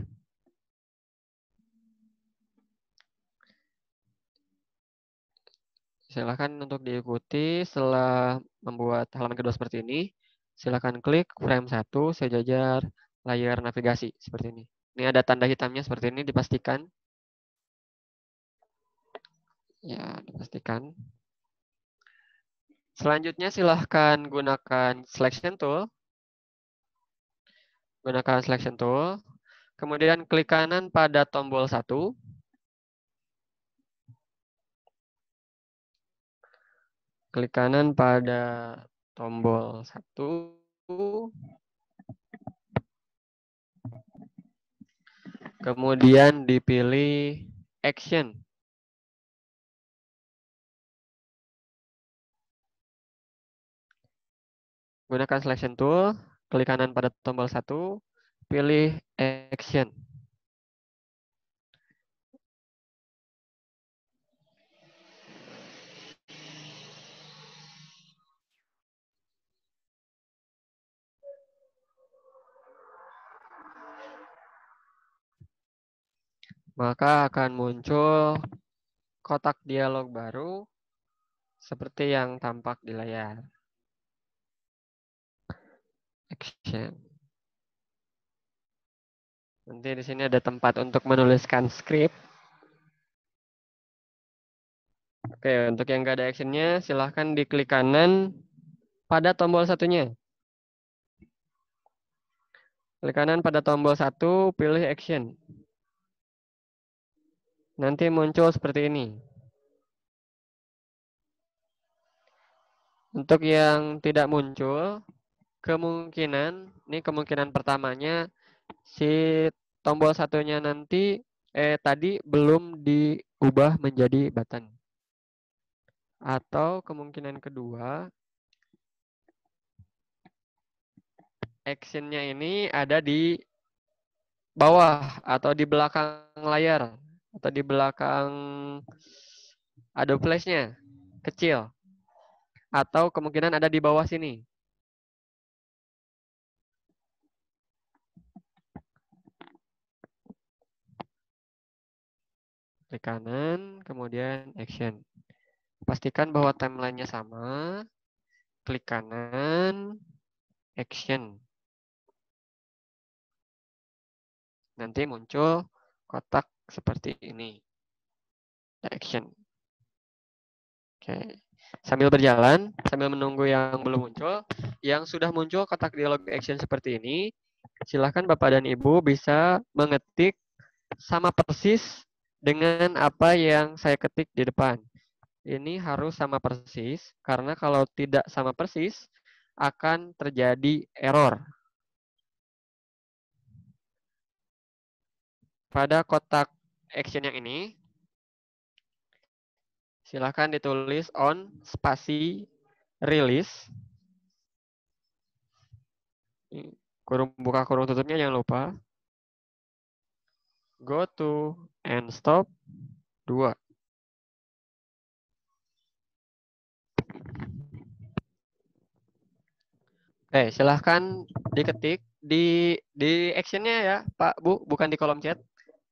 Silakan untuk diikuti setelah membuat halaman kedua seperti ini. Silakan klik frame 1 sejajar layar navigasi seperti ini. Ini ada tanda hitamnya seperti ini, dipastikan. Ya, dipastikan. Selanjutnya silahkan gunakan selection tool. Gunakan selection tool. Kemudian klik kanan pada tombol 1. Klik kanan pada tombol 1. Kemudian dipilih action. Gunakan selection tool, klik kanan pada tombol 1, pilih action. Maka akan muncul kotak dialog baru seperti yang tampak di layar. Action. Nanti di sini ada tempat untuk menuliskan skrip. Oke, untuk yang nggak ada actionnya, silahkan diklik kanan pada tombol satunya. Klik kanan pada tombol 1, pilih action. Nanti muncul seperti ini. Untuk yang tidak muncul, kemungkinan pertamanya si tombol satunya nanti tadi belum diubah menjadi button. Atau kemungkinan kedua, actionnya ini ada di bawah atau di belakang layar atau di belakang Adobe Flash-nya kecil. Atau kemungkinan ada di bawah sini. Klik kanan, kemudian action. Pastikan bahwa timeline-nya sama. Klik kanan, action. Nanti muncul kotak seperti ini. Action. Oke. Sambil berjalan, sambil menunggu yang belum muncul, yang sudah muncul kotak dialog action seperti ini, silahkan Bapak dan Ibu bisa mengetik sama persis dengan apa yang saya ketik di depan. Ini harus sama persis, karena kalau tidak sama persis, akan terjadi error. Pada kotak action yang ini, silahkan ditulis on spasi release. kurung buka kurung tutupnya jangan lupa. Go to and stop 2. Oke, silahkan diketik di actionnya ya, Pak Bu, bukan di kolom chat.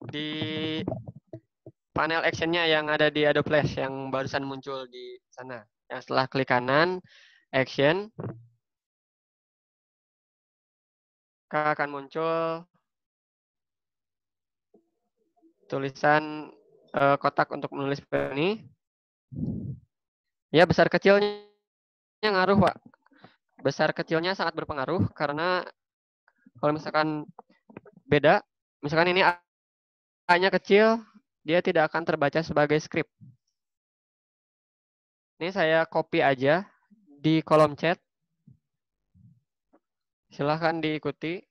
Di panel actionnya yang ada di Adobe Flash yang barusan muncul di sana. Yang setelah klik kanan, action, akan muncul tulisan kotak untuk menulis ini. Ya, besar kecilnya ngaruh, Pak. Besar kecilnya sangat berpengaruh karena kalau misalkan beda, misalkan ini A-nya kecil, dia tidak akan terbaca sebagai script. Ini saya copy aja di kolom chat. Silahkan diikuti.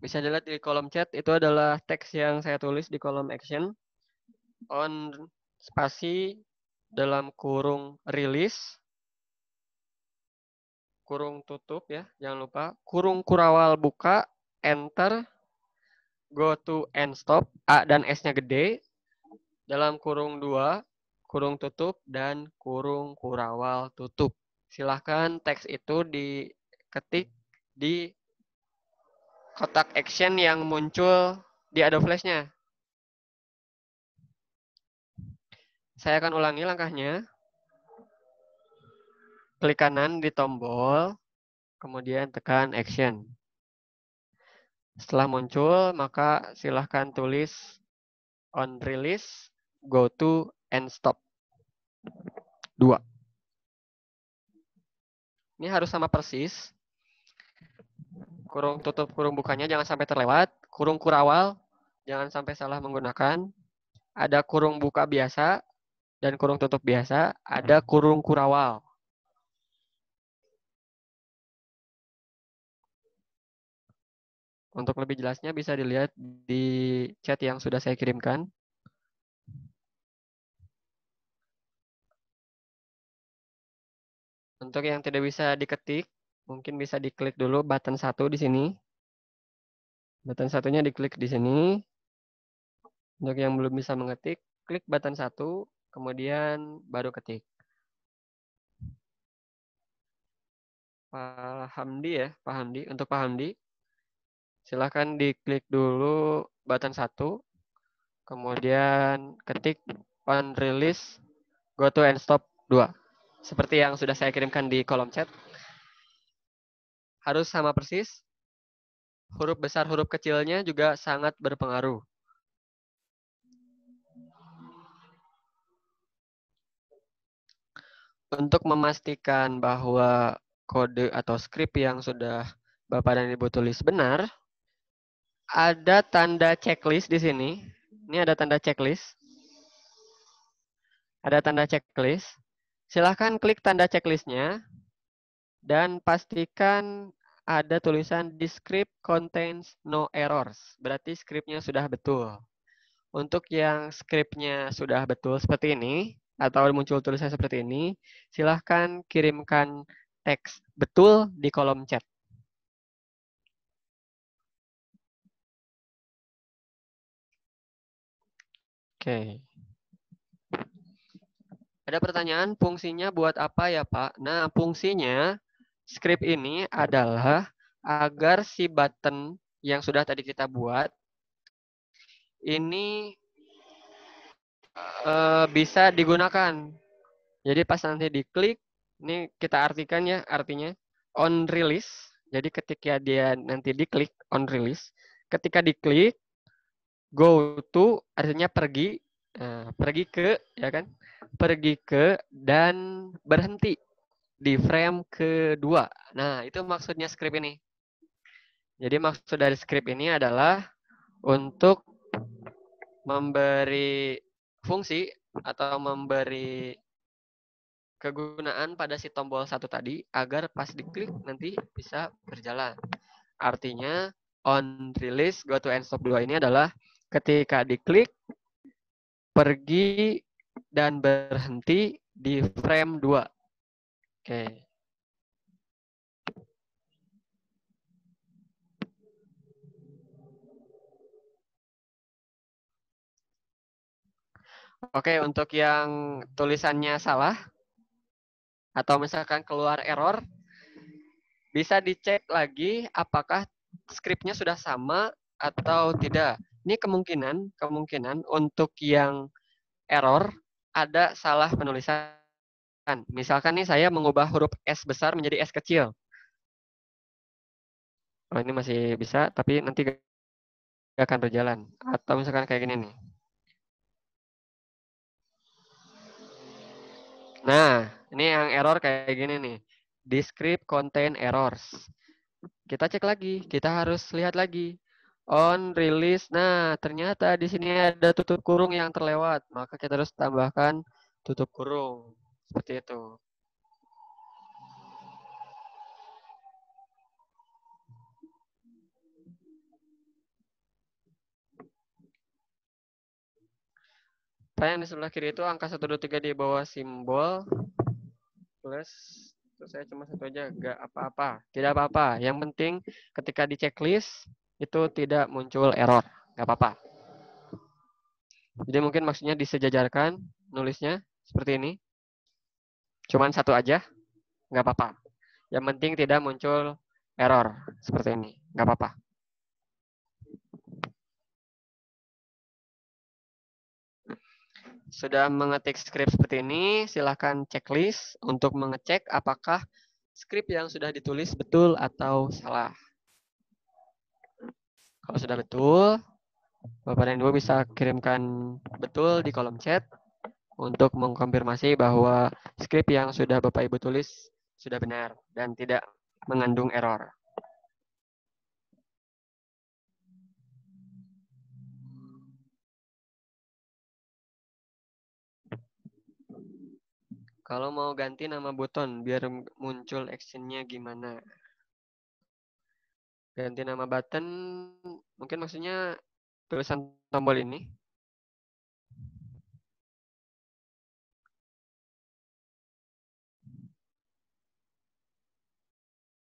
Bisa dilihat di kolom chat, itu adalah teks yang saya tulis di kolom action. On spasi dalam kurung release, kurung tutup ya, jangan lupa. Kurung kurawal buka, enter, go to and stop, A dan S-nya gede, dalam kurung 2, kurung tutup, dan kurung kurawal tutup. Silahkan teks itu diketik di kotak action yang muncul di Adobe Flash-nya. Saya akan ulangi langkahnya. Klik kanan di tombol, kemudian tekan action. Setelah muncul, maka silahkan tulis on release, go to, and stop. 2. Ini harus sama persis. Kurung tutup, kurung bukanya jangan sampai terlewat. Kurung kurawal, jangan sampai salah menggunakan. Ada kurung buka biasa dan kurung tutup biasa. Ada kurung kurawal. Untuk lebih jelasnya bisa dilihat di chat yang sudah saya kirimkan. Untuk yang tidak bisa diketik, mungkin bisa diklik dulu button 1 di sini. Button satunya diklik di sini. Untuk yang belum bisa mengetik, klik button 1, kemudian baru ketik. Pak Hamdi ya, Pak Hamdi. Untuk Pak Hamdi, silahkan diklik dulu button 1, kemudian ketik on release, go to and stop 2. Seperti yang sudah saya kirimkan di kolom chat. Harus sama persis. Huruf besar, huruf kecilnya juga sangat berpengaruh. Untuk memastikan bahwa kode atau skrip yang sudah Bapak dan Ibu tulis benar, ada tanda checklist di sini. Ini ada tanda checklist. Ada tanda checklist. Silahkan klik tanda checklistnya dan pastikan ada tulisan this script contains no errors. Berarti skripnya sudah betul. Untuk yang skripnya sudah betul seperti ini, atau muncul tulisan seperti ini, silahkan kirimkan teks betul di kolom chat. Oke. Ada pertanyaan, fungsinya buat apa ya Pak? Nah, fungsinya script ini adalah agar si button yang sudah tadi kita buat ini bisa digunakan. Jadi pas nanti diklik, ini kita artikan ya artinya on release. Jadi ketika dia nanti diklik on release, ketika diklik go to artinya pergi, pergi ke ya kan, pergi ke dan berhenti di frame kedua. Nah itu maksudnya script ini. Jadi maksud dari script ini adalah untuk memberi fungsi atau memberi kegunaan pada si tombol 1 tadi agar pas diklik nanti bisa berjalan. Artinya on release go to and stop 2 ini adalah ketika diklik pergi dan berhenti di frame 2. Oke. Oke, untuk yang tulisannya salah atau misalkan keluar error, bisa dicek lagi apakah skripnya sudah sama atau tidak. Ini kemungkinan untuk yang error ada salah penulisan. Misalkan nih saya mengubah huruf S besar menjadi S kecil. Oh, ini masih bisa, tapi nanti gak akan berjalan. Atau misalkan kayak gini nih. Nah, ini yang error kayak gini nih. This script contain errors. Kita cek lagi, kita harus lihat lagi. On release, nah ternyata di sini ada tutup kurung yang terlewat. Maka kita harus tambahkan tutup kurung. Seperti itu. Yang di sebelah kiri itu angka 1, 2, 3 di bawah simbol. Plus, terus saya cuma satu aja, nggak apa-apa. Tidak apa-apa. Yang penting ketika di checklist, itu tidak muncul error. Nggak apa-apa. Jadi mungkin maksudnya disejajarkan nulisnya seperti ini. Cuman satu aja, nggak apa-apa. Yang penting tidak muncul error seperti ini, nggak apa-apa. Sudah mengetik skrip seperti ini, silahkan checklist untuk mengecek apakah skrip yang sudah ditulis betul atau salah. Kalau sudah betul, Bapak dan Ibu bisa kirimkan betul di kolom chat untuk mengkonfirmasi bahwa skrip yang sudah Bapak Ibu tulis sudah benar dan tidak mengandung error. Kalau mau ganti nama button biar muncul actionnya gimana? Ganti nama button mungkin maksudnya tulisan tombol ini.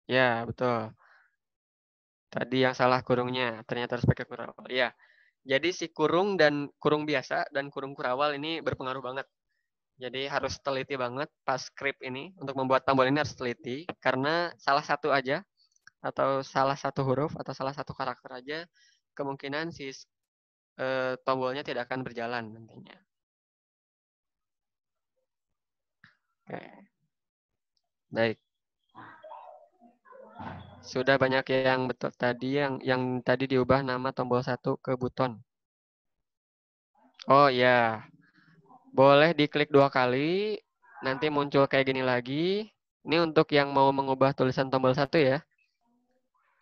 Ya, betul. Tadi yang salah kurungnya, ternyata harus pakai kurawal. Ya. Jadi si kurung dan kurung biasa dan kurung kurawal ini berpengaruh banget. Jadi harus teliti banget pas script ini. Untuk membuat tombol ini harus teliti. Karena salah satu aja, atau salah satu huruf, atau salah satu karakter aja, kemungkinan si tombolnya tidak akan berjalan nantinya. Oke. Baik. Sudah banyak yang betul tadi yang tadi diubah nama tombol 1 ke button. Oh ya. Boleh diklik 2 kali, nanti muncul kayak gini lagi. Ini untuk yang mau mengubah tulisan tombol 1 ya.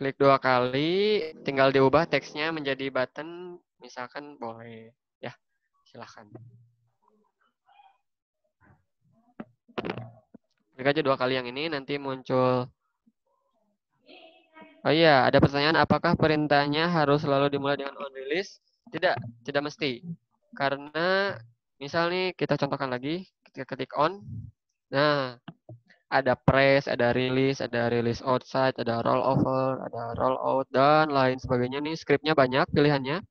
Klik 2 kali, tinggal diubah teksnya menjadi button, misalkan boleh. Ya, silahkan. Klik aja 2 kali yang ini, nanti muncul. Oh iya, ada pertanyaan, apakah perintahnya harus selalu dimulai dengan on release? Tidak, tidak mesti. Karena misal nih, kita contohkan lagi, ketika ketik on. Nah, ada press, ada release outside, ada roll over, ada roll out, dan lain sebagainya. Nih scriptnya banyak pilihannya.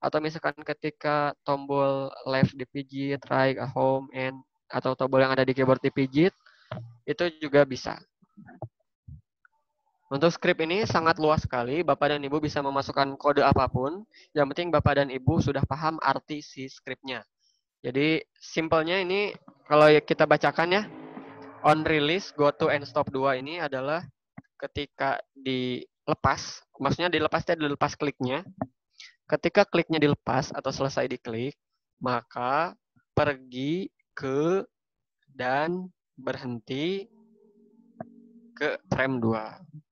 Atau misalkan ketika tombol left dipijit, right, home, and, atau tombol yang ada di keyboard dipijit, itu juga bisa. Untuk script ini sangat luas sekali, Bapak dan Ibu bisa memasukkan kode apapun, yang penting Bapak dan Ibu sudah paham arti si scriptnya. Jadi simpelnya ini, kalau kita bacakan ya, on release, go to and stop 2 ini adalah ketika dilepas, maksudnya dilepas itu dilepas kliknya. Ketika kliknya dilepas atau selesai diklik, maka pergi ke dan berhenti ke frame 2.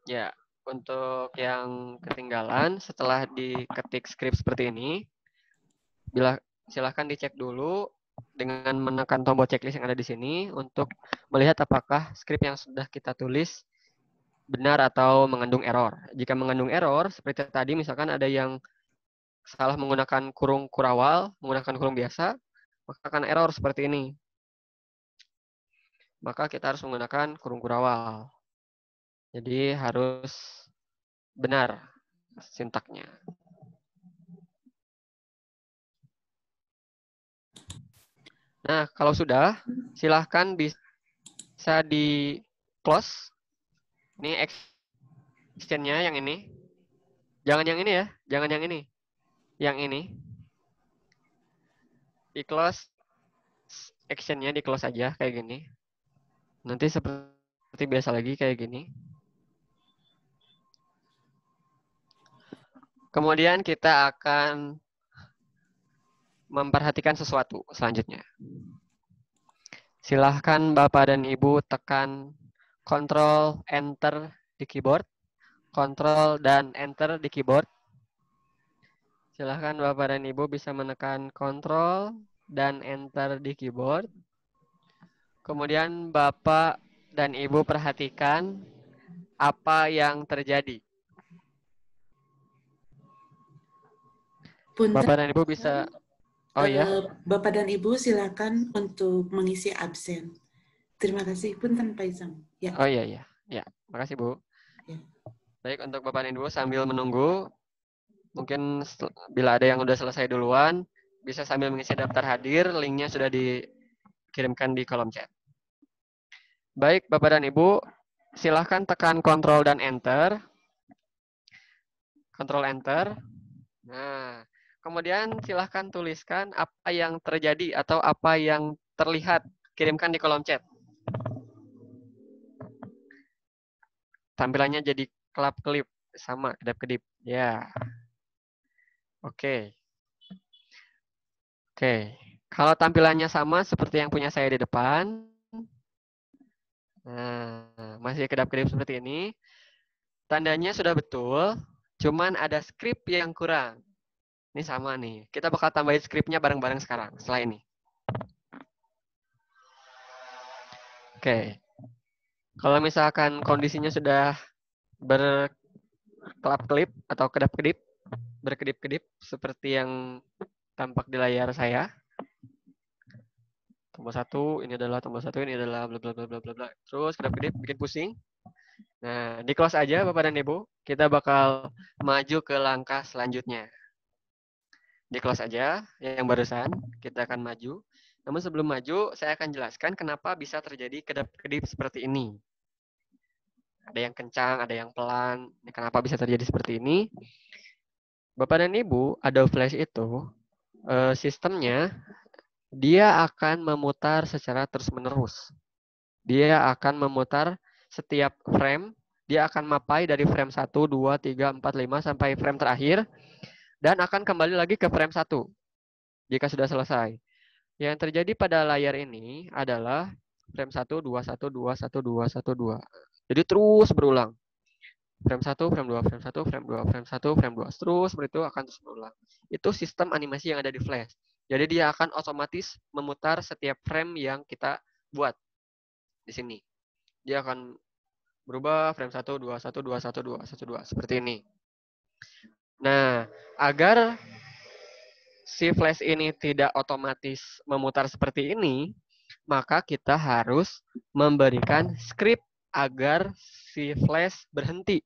Ya, untuk yang ketinggalan setelah diketik script seperti ini, silahkan dicek dulu dengan menekan tombol checklist yang ada di sini untuk melihat apakah script yang sudah kita tulis benar atau mengandung error. Jika mengandung error, seperti tadi misalkan ada yang salah menggunakan kurung kurawal, menggunakan kurung biasa, maka akan error seperti ini. Maka kita harus menggunakan kurung kurawal. Jadi harus benar sintaknya. Nah, kalau sudah, silahkan bisa di close. Ini action-nya yang ini. Jangan yang ini ya, jangan yang ini. Yang ini. Di close, action-nya di close aja kayak gini. Nanti seperti biasa lagi kayak gini. Kemudian kita akan memperhatikan sesuatu selanjutnya. Silahkan Bapak dan Ibu tekan Ctrl Enter di keyboard. Ctrl dan Enter di keyboard. Silahkan Bapak dan Ibu bisa menekan Ctrl dan Enter di keyboard. Kemudian Bapak dan Ibu perhatikan apa yang terjadi. Punten, Bapak dan Ibu bisa... Oh ya, Bapak dan Ibu silakan untuk mengisi absen. Terima kasih. Punten Pak Isam. Ya. oh iya ya, ya. Makasih Bu. Ya. Baik, untuk Bapak dan Ibu sambil menunggu, mungkin bila ada yang sudah selesai duluan, bisa sambil mengisi daftar hadir, linknya sudah dikirimkan di kolom chat. Baik, Bapak dan Ibu, silahkan tekan Ctrl dan Enter. Ctrl Enter. Nah, kemudian silahkan tuliskan apa yang terjadi atau apa yang terlihat. Kirimkan di kolom chat. Tampilannya jadi kelap-kelip, sama kedap-kedip. Ya. Oke. Oke. Kalau tampilannya sama seperti yang punya saya di depan, nah, masih kedap-kedip seperti ini, tandanya sudah betul, cuman ada script yang kurang. Ini sama nih. Kita bakal tambahin scriptnya bareng-bareng sekarang, setelah ini. Oke. Kalau misalkan kondisinya sudah berkelap-kelip atau kedap-kedip, berkedip-kedip seperti yang tampak di layar saya. Tombol 1, ini adalah tombol 1, ini adalah bla bla bla bla bla bla. Terus kedap-kedip bikin pusing. Nah, di close aja Bapak dan Ibu. Kita bakal maju ke langkah selanjutnya. Di close aja yang barusan, kita akan maju. Namun sebelum maju, saya akan jelaskan kenapa bisa terjadi kedap-kedip seperti ini. Ada yang kencang, ada yang pelan. Ini kenapa bisa terjadi seperti ini? Bapak dan Ibu, Adobe Flash itu sistemnya dia akan memutar secara terus-menerus. Dia akan memutar setiap frame, dia akan mapai dari frame 1, 2, 3, 4, 5 sampai frame terakhir dan akan kembali lagi ke frame 1 jika sudah selesai. Yang terjadi pada layar ini adalah frame 1, 2, 1, 2, 1, 2, 1, 2. Jadi terus berulang. Frame 1, frame 2, frame 1, frame 2, frame 1, frame 2. Terus seperti itu akan terus berulang. Itu sistem animasi yang ada di Flash. Jadi dia akan otomatis memutar setiap frame yang kita buat di sini. Dia akan berubah frame 1, 2, 1, 2, 1, 2, 1, 2. Seperti ini. Nah, agar si Flash ini tidak otomatis memutar seperti ini, maka kita harus memberikan script agar si Flash berhenti.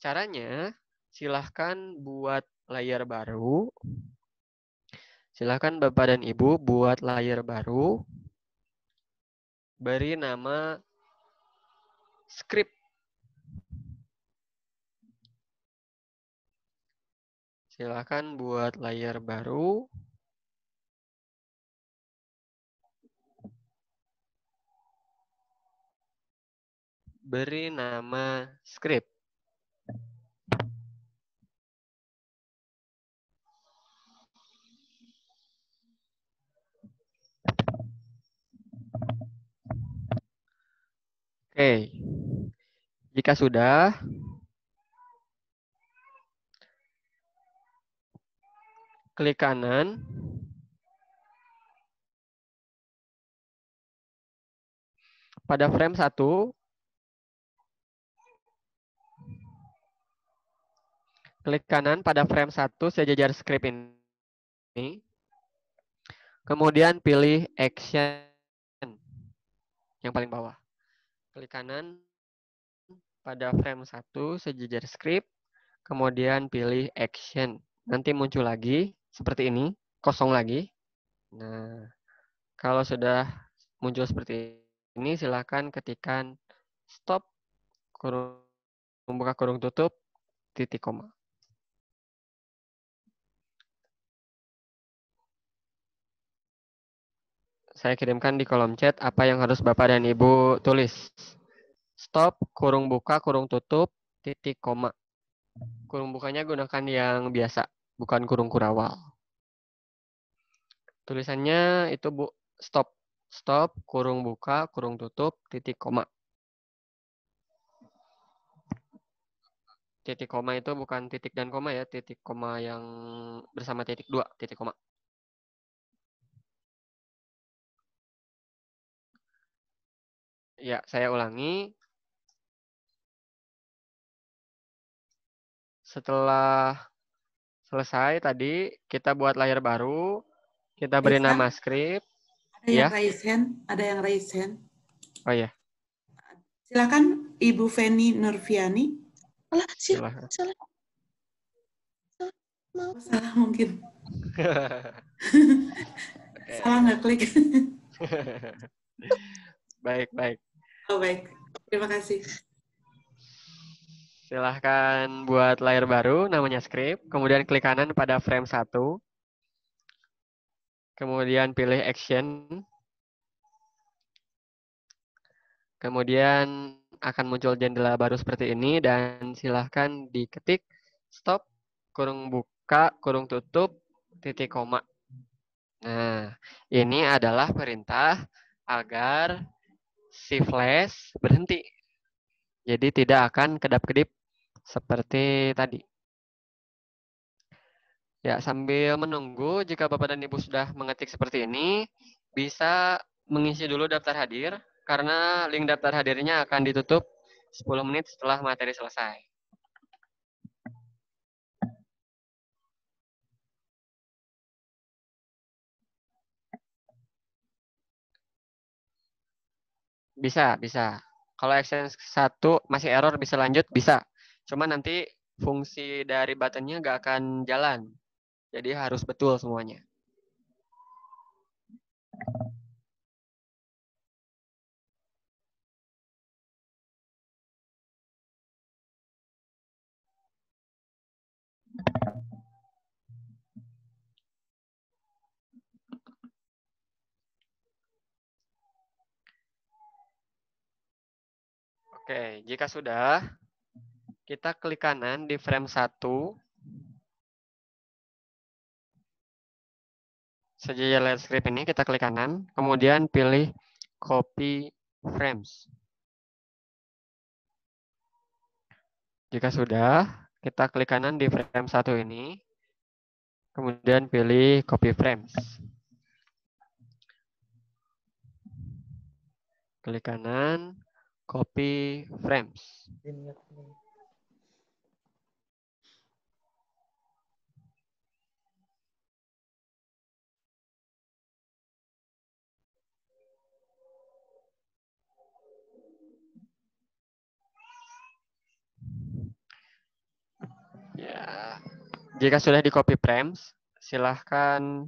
Caranya, silahkan buat layar baru. Silahkan Bapak dan Ibu buat layar baru. Beri nama script. Silahkan buat layar baru. Beri nama script. Oke. Jika sudah, klik kanan. Pada frame 1, Klik kanan pada frame 1 sejajar script ini. Kemudian pilih action yang paling bawah. Klik kanan pada frame 1 sejajar script. Kemudian pilih action. Nanti muncul lagi seperti ini, kosong lagi. Nah, kalau sudah muncul seperti ini, silakan ketikkan stop, kurung buka, kurung tutup, titik koma. Saya kirimkan di kolom chat apa yang harus Bapak dan Ibu tulis. Stop, kurung buka, kurung tutup, titik koma. Kurung bukanya gunakan yang biasa, bukan kurung kurawal. Tulisannya itu Bu, stop. Stop, kurung buka, kurung tutup, titik koma. Titik koma itu bukan titik dan koma ya, titik koma yang bersama titik 2, titik koma. Ya, saya ulangi. Setelah selesai tadi, kita buat layar baru, kita beri Bisa? nama script. Ada yang Ya. raise hand? Ada yang raise hand? Oh ya, Silakan Ibu Feni Nurfiani. Alah, silahkan. salah. Oh, salah mungkin. Oke. Salah nggak klik. Baik, baik. Oh, baik. Terima kasih. Silahkan buat layar baru, namanya script. Kemudian klik kanan pada frame 1. Kemudian pilih action. Kemudian akan muncul jendela baru seperti ini dan silahkan diketik stop, kurung buka, kurung tutup, titik koma. Nah, ini adalah perintah agar si flash berhenti. Jadi tidak akan kedap-kedip seperti tadi. Ya, sambil menunggu, jika Bapak dan Ibu sudah mengetik seperti ini, bisa mengisi dulu daftar hadir, karena link daftar hadirnya akan ditutup 10 menit setelah materi selesai. Bisa, bisa. Kalau action 1 masih error, bisa lanjut, bisa. Cuma nanti fungsi dari buttonnya nggak akan jalan. Jadi harus betul semuanya. Oke, jika sudah, kita klik kanan di frame 1. Sejajar layar script ini kita klik kanan, kemudian pilih copy frames. Jika sudah, kita klik kanan di frame 1 ini, kemudian pilih copy frames. Klik kanan, copy frames. Ya, jika sudah di copy frames, silahkan.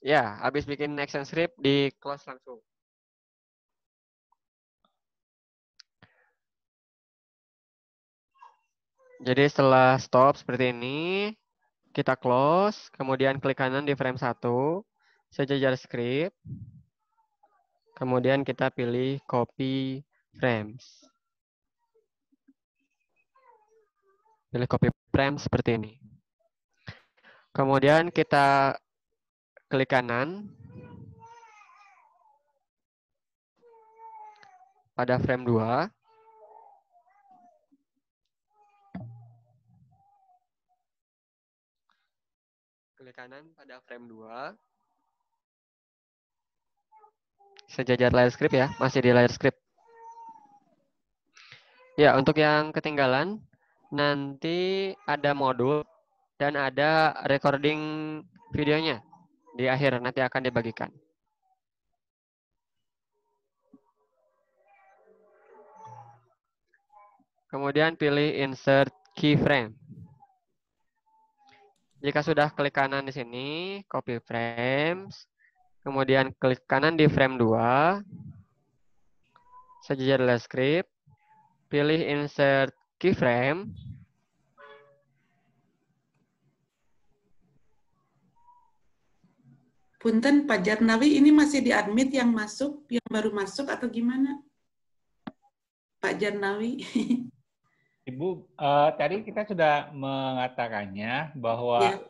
Ya, habis bikin action script di close langsung. Jadi setelah stop seperti ini, kita close, kemudian klik kanan di frame 1, sejajar script, kemudian kita pilih copy frames. Pilih copy frames seperti ini. Kemudian kita klik kanan pada frame 2. Klik kanan pada frame 2. Sejajar layar script ya, masih di layar script. Ya, untuk yang ketinggalan, nanti ada modul dan ada recording videonya di akhir, nanti akan dibagikan. Kemudian pilih insert keyframe. Jika sudah klik kanan di sini, copy frames. Kemudian klik kanan di frame 2, sejajar script, pilih insert keyframe. Punten, Pak Jarnawi ini masih di-admit yang masuk, yang baru masuk atau gimana? Pak Jarnawi. Ibu, tadi kita sudah mengatakannya bahwa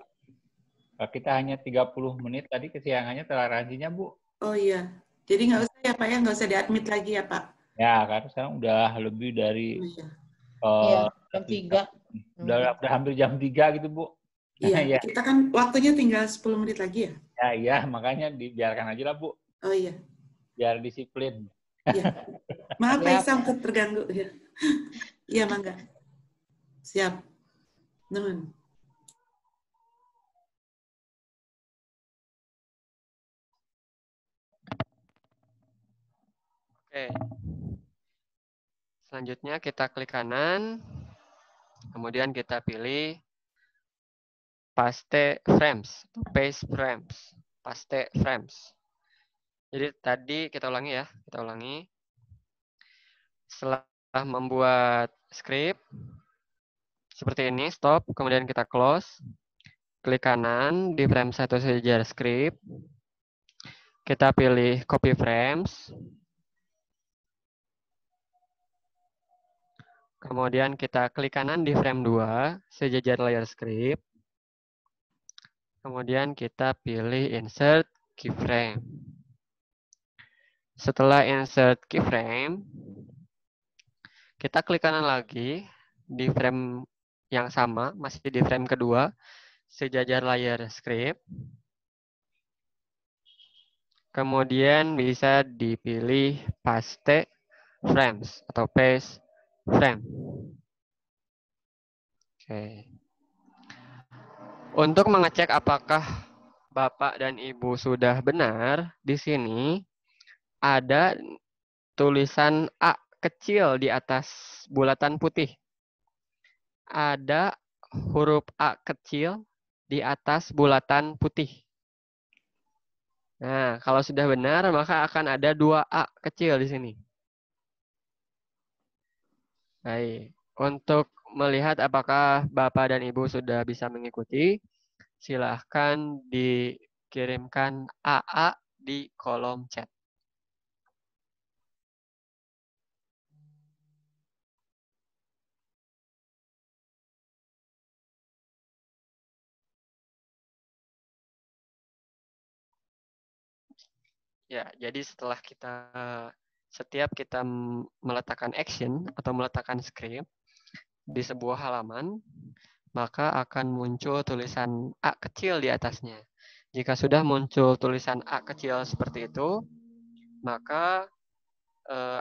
Ya. kita hanya 30 menit tadi kesiangannya toleransinya, Bu. Oh iya. Jadi nggak usah ya Pak ya, nggak usah di-admit lagi ya Pak. Ya, karena sekarang udah lebih dari Oh, iya. Iya, jam 3. udah hampir jam 3 gitu, Bu. Iya, Ya, kita kan waktunya tinggal 10 menit lagi ya. ya, makanya dibiarkan aja lah, Bu. Oh iya. Biar disiplin. Iya. Maaf Pak Siap. Isam terganggu ya. Iya, Mangga. Siap. Nun. Oke. Selanjutnya kita klik kanan, kemudian kita pilih paste frames, paste frames, paste frames. Jadi tadi kita ulangi ya, kita ulangi. Setelah membuat script seperti ini, stop, kemudian kita close. Klik kanan di frame 1 sejajar script. Kita pilih copy frames. Kemudian kita klik kanan di frame 2, sejajar layer script. Kemudian kita pilih insert keyframe. Setelah insert keyframe, kita klik kanan lagi di frame yang sama, masih di frame kedua, sejajar layer script. Kemudian bisa dipilih paste frames atau paste frame. Oke. Untuk mengecek apakah Bapak dan Ibu sudah benar, di sini ada tulisan A kecil di atas bulatan putih. Ada huruf A kecil di atas bulatan putih. Nah, kalau sudah benar, maka akan ada 2 A kecil di sini. Baik. Untuk melihat apakah Bapak dan Ibu sudah bisa mengikuti, silahkan dikirimkan AA di kolom chat. Ya, jadi setelah setiap kita meletakkan action atau meletakkan script di sebuah halaman, maka akan muncul tulisan A kecil di atasnya. Jika sudah muncul tulisan A kecil seperti itu, maka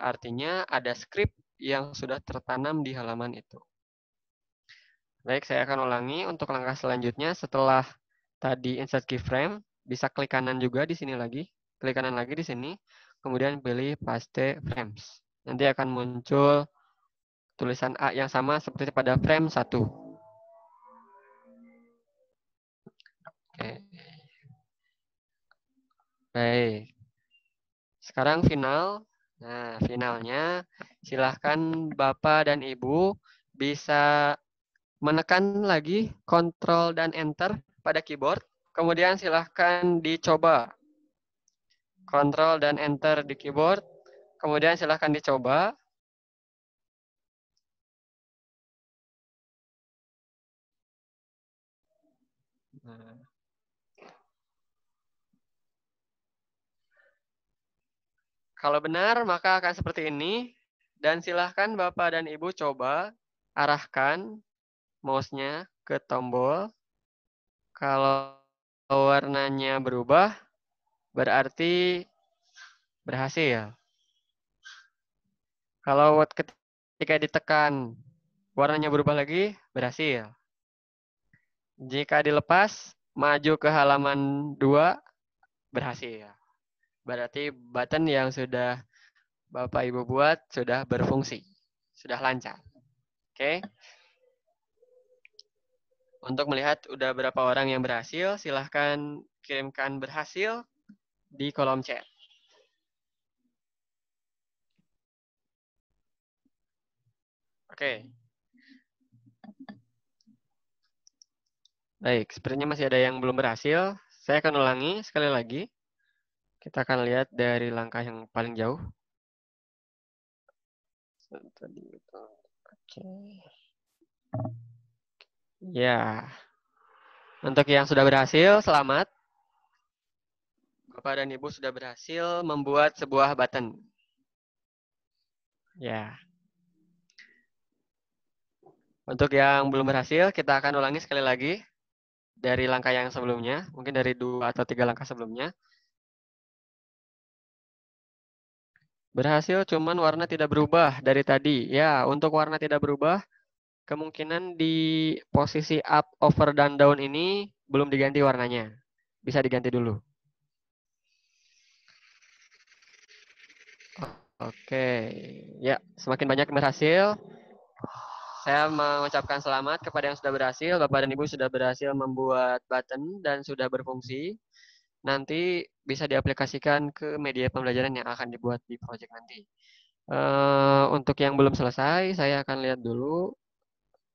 artinya ada script yang sudah tertanam di halaman itu. Baik, saya akan ulangi untuk langkah selanjutnya. Setelah tadi insert keyframe, bisa klik kanan juga di sini lagi. Klik kanan lagi di sini, kemudian pilih paste frames. Nanti akan muncul tulisan A yang sama seperti pada frame 1. Oke. Baik. Sekarang final. Nah, finalnya silahkan Bapak dan Ibu bisa menekan lagi Ctrl dan Enter pada keyboard. Kemudian silahkan dicoba. Ctrl dan Enter di keyboard. Kemudian silahkan dicoba. Nah. Kalau benar, maka akan seperti ini. Dan silahkan Bapak dan Ibu coba arahkan mouse-nya ke tombol. Kalau warnanya berubah, berarti berhasil. Kalau Jika ditekan, warnanya berubah lagi, berhasil. Jika dilepas, maju ke halaman 2, berhasil. Berarti button yang sudah Bapak Ibu buat sudah berfungsi, sudah lancar. Oke. Untuk melihat udah berapa orang yang berhasil, silahkan kirimkan berhasil di kolom chat. Oke. Baik, sepertinya masih ada yang belum berhasil. Saya akan ulangi sekali lagi. Kita akan lihat dari langkah yang paling jauh. Oke. Ya. Untuk yang sudah berhasil, selamat. Bapak dan Ibu sudah berhasil membuat sebuah button. Ya. Untuk yang belum berhasil, kita akan ulangi sekali lagi dari langkah yang sebelumnya, mungkin dari 2 atau 3 langkah sebelumnya. Berhasil, cuman warna tidak berubah dari tadi. Ya, untuk warna tidak berubah, kemungkinan di posisi up, over, dan down ini belum diganti warnanya. Bisa diganti dulu. Oke, ya, semakin banyak yang berhasil. Saya mengucapkan selamat kepada yang sudah berhasil. Bapak dan Ibu sudah berhasil membuat button dan sudah berfungsi. Nanti bisa diaplikasikan ke media pembelajaran yang akan dibuat di project nanti. Untuk yang belum selesai, saya akan lihat dulu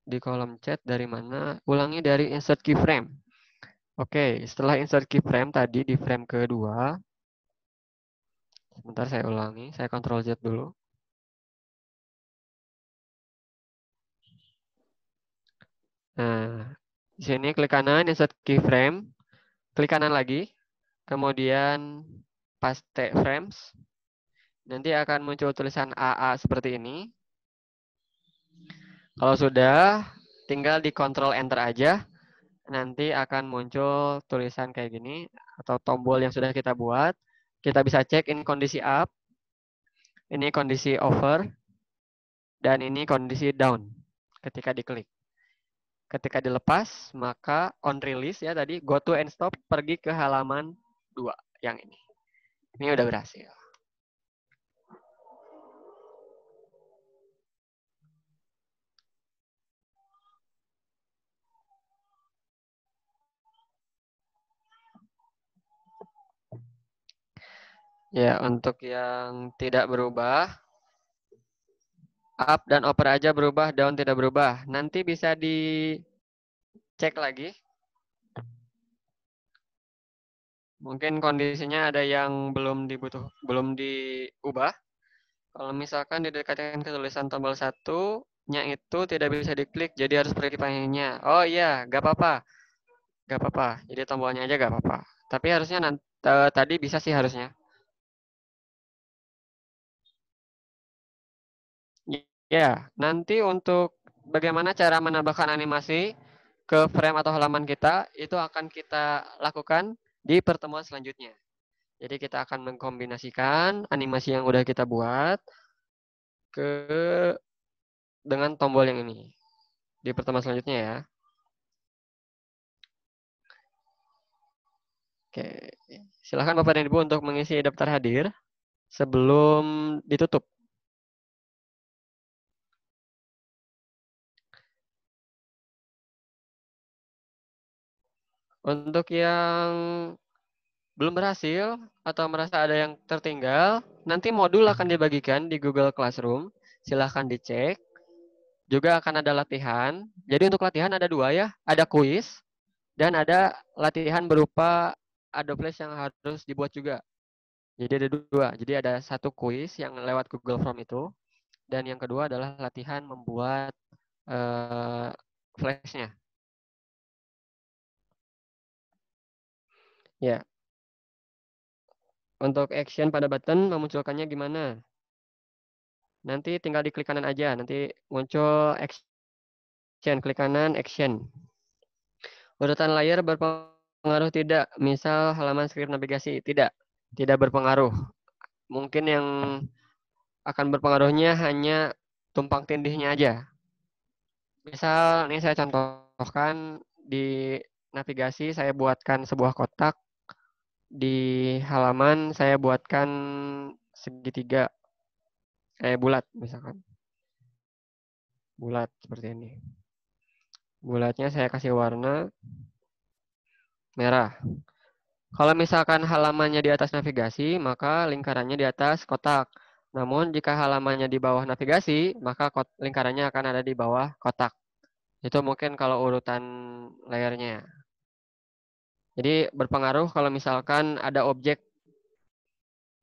di kolom chat dari mana. Ulangi dari insert keyframe. Oke, setelah insert keyframe tadi di frame kedua. Sebentar saya ulangi, saya Ctrl Z dulu. Nah, di sini klik kanan insert keyframe, klik kanan lagi, kemudian paste frames. Nanti akan muncul tulisan AA seperti ini. Kalau sudah, tinggal di Ctrl Enter aja. Nanti akan muncul tulisan kayak gini atau tombol yang sudah kita buat. Kita bisa cek ini kondisi up, ini kondisi over, dan ini kondisi down ketika diklik. Ketika dilepas, maka on release ya tadi, go to and stop, pergi ke halaman 2 yang ini. Ini udah berhasil. Ya, untuk yang tidak berubah, up dan over aja berubah, down tidak berubah. Nanti bisa dicek lagi. Mungkin kondisinya ada yang belum diubah. Kalau misalkan didekatkan ke tulisan tombol 1-nya itu tidak bisa diklik, jadi harus pergi panggilnya. Oh iya, gak apa-apa. Gak apa-apa. Jadi tombolnya aja gak apa-apa. Tapi harusnya tadi bisa sih harusnya. Ya, nanti untuk bagaimana cara menambahkan animasi ke frame atau halaman kita, itu akan kita lakukan di pertemuan selanjutnya. Jadi kita akan mengkombinasikan animasi yang udah kita buat dengan tombol yang ini. Di pertemuan selanjutnya ya. Oke, silakan Bapak dan Ibu untuk mengisi daftar hadir sebelum ditutup. Untuk yang belum berhasil atau merasa ada yang tertinggal, nanti modul akan dibagikan di Google Classroom. Silahkan dicek. Juga akan ada latihan. Jadi untuk latihan ada 2 ya, ada kuis dan ada latihan berupa Adobe Flash yang harus dibuat juga. Jadi ada 2. Jadi ada 1 kuis yang lewat Google Form itu, dan yang kedua adalah latihan membuat Flash-nya. Ya. Untuk action pada button memunculkannya gimana? Nanti tinggal diklik kanan aja, nanti muncul action, klik kanan action. Urutan layar berpengaruh tidak? Misal halaman skrip navigasi, tidak berpengaruh. Mungkin yang akan berpengaruhnya hanya tumpang tindihnya aja. Misal ini saya contohkan di navigasi saya buatkan sebuah kotak, di halaman saya buatkan segitiga bulat misalkan. Bulat seperti ini. Bulatnya saya kasih warna merah. Kalau misalkan halamannya di atas navigasi, maka lingkarannya di atas kotak. Namun jika halamannya di bawah navigasi, maka lingkarannya akan ada di bawah kotak. Itu mungkin kalau urutan layarnya. Jadi berpengaruh kalau misalkan ada objek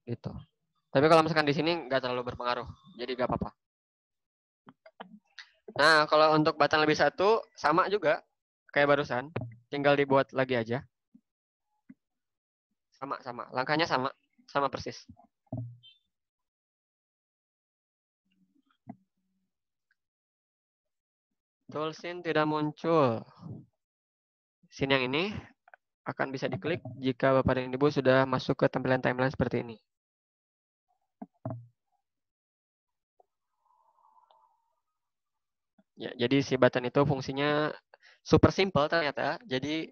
gitu. Tapi kalau misalkan di sini nggak terlalu berpengaruh, jadi nggak apa-apa. Nah, kalau untuk button lebih satu, sama juga kayak barusan. Tinggal dibuat lagi aja. Sama. Langkahnya sama persis. Toolsin tidak muncul. Scene yang ini akan bisa diklik jika Bapak dan Ibu sudah masuk ke tampilan timeline seperti ini. Ya, jadi si button itu fungsinya super simple ternyata. Jadi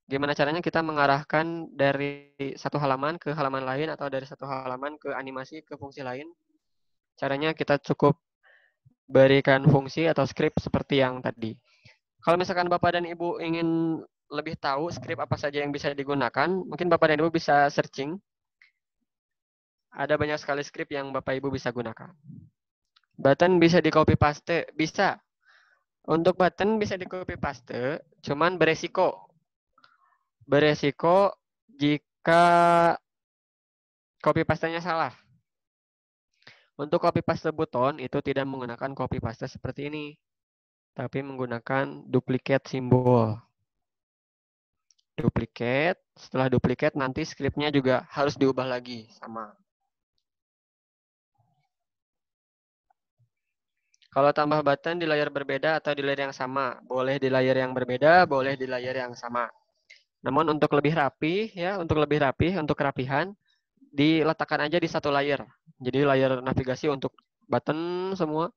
gimana caranya kita mengarahkan dari satu halaman ke halaman lain atau dari satu halaman ke animasi ke fungsi lain. Caranya kita cukup berikan fungsi atau script seperti yang tadi. Kalau misalkan Bapak dan Ibu ingin lebih tahu script apa saja yang bisa digunakan, mungkin Bapak dan Ibu bisa searching. Ada banyak sekali script yang Bapak Ibu bisa gunakan. Button bisa di copy paste, bisa. Untuk button bisa di copy paste, cuman beresiko. Beresiko jika copy paste-nya salah. Untuk copy paste button itu tidak menggunakan copy paste seperti ini, tapi menggunakan duplicate simbol. Duplicate, setelah duplicate nanti scriptnya juga harus diubah lagi sama. Kalau tambah button di layar berbeda atau di layar yang sama, boleh di layar yang berbeda, boleh di layar yang sama. Namun untuk lebih rapi ya, untuk kerapihan, diletakkan aja di satu layar. Jadi layar navigasi untuk button semua,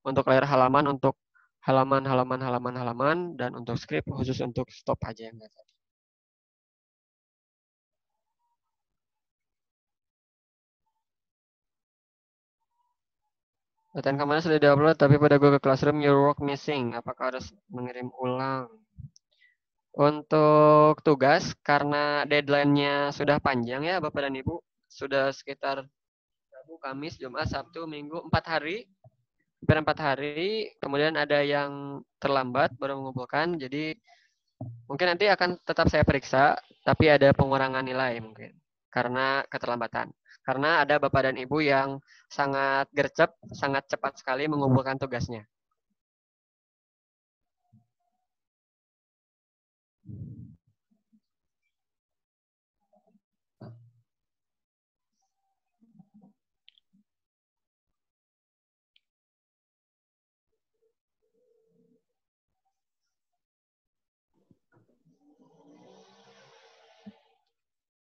untuk layar halaman untuk halaman, dan untuk script khusus untuk stop aja yang tadi. Latihan kemarin sudah diupload, tapi pada Google Classroom your work missing. Apakah harus mengirim ulang? Untuk tugas, karena deadline-nya sudah panjang ya Bapak dan Ibu, sudah sekitar Rabu, Kamis, Jumat, Sabtu, Minggu, 4 hari. Hampir 4 hari, kemudian ada yang terlambat baru mengumpulkan, jadi mungkin nanti akan tetap saya periksa, tapi ada pengurangan nilai mungkin, karena keterlambatan. Karena ada Bapak dan Ibu yang sangat gercep, sangat cepat sekali mengumpulkan tugasnya.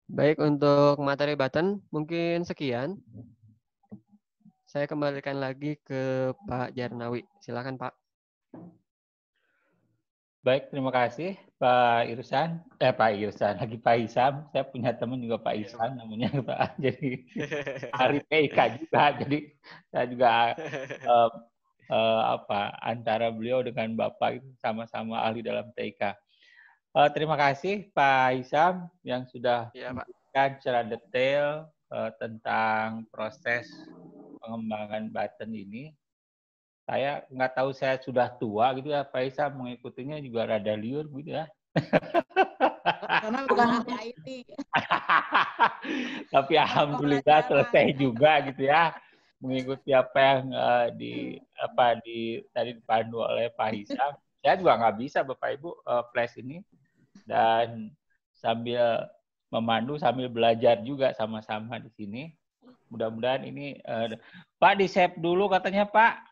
Baik, untuk materi button mungkin sekian. Saya kembalikan lagi ke Pak Jarnawi. Silakan Pak. Baik, terima kasih Pak Irsan. Pak Irsan, lagi Pak Isam. Saya punya teman juga Pak Irsan namanya Pak. Jadi Ari PK juga. Jadi saya juga antara beliau dengan Bapak itu sama-sama ahli dalam TIK. Terima kasih Pak Isam yang sudah memberikan secara detail tentang proses pengembangan button ini. Saya nggak tahu saya sudah tua gitu ya, Pak Isa mengikutinya juga rada liur gitu ya. Karena bukan ahli IT. Tapi alhamdulillah selesai juga gitu ya, mengikuti apa yang tadi dipandu oleh Pak Isa. Saya juga nggak bisa Bapak Ibu flash ini, dan sambil memandu sambil belajar juga sama-sama di sini. Mudah-mudahan ini Pak di save dulu katanya Pak.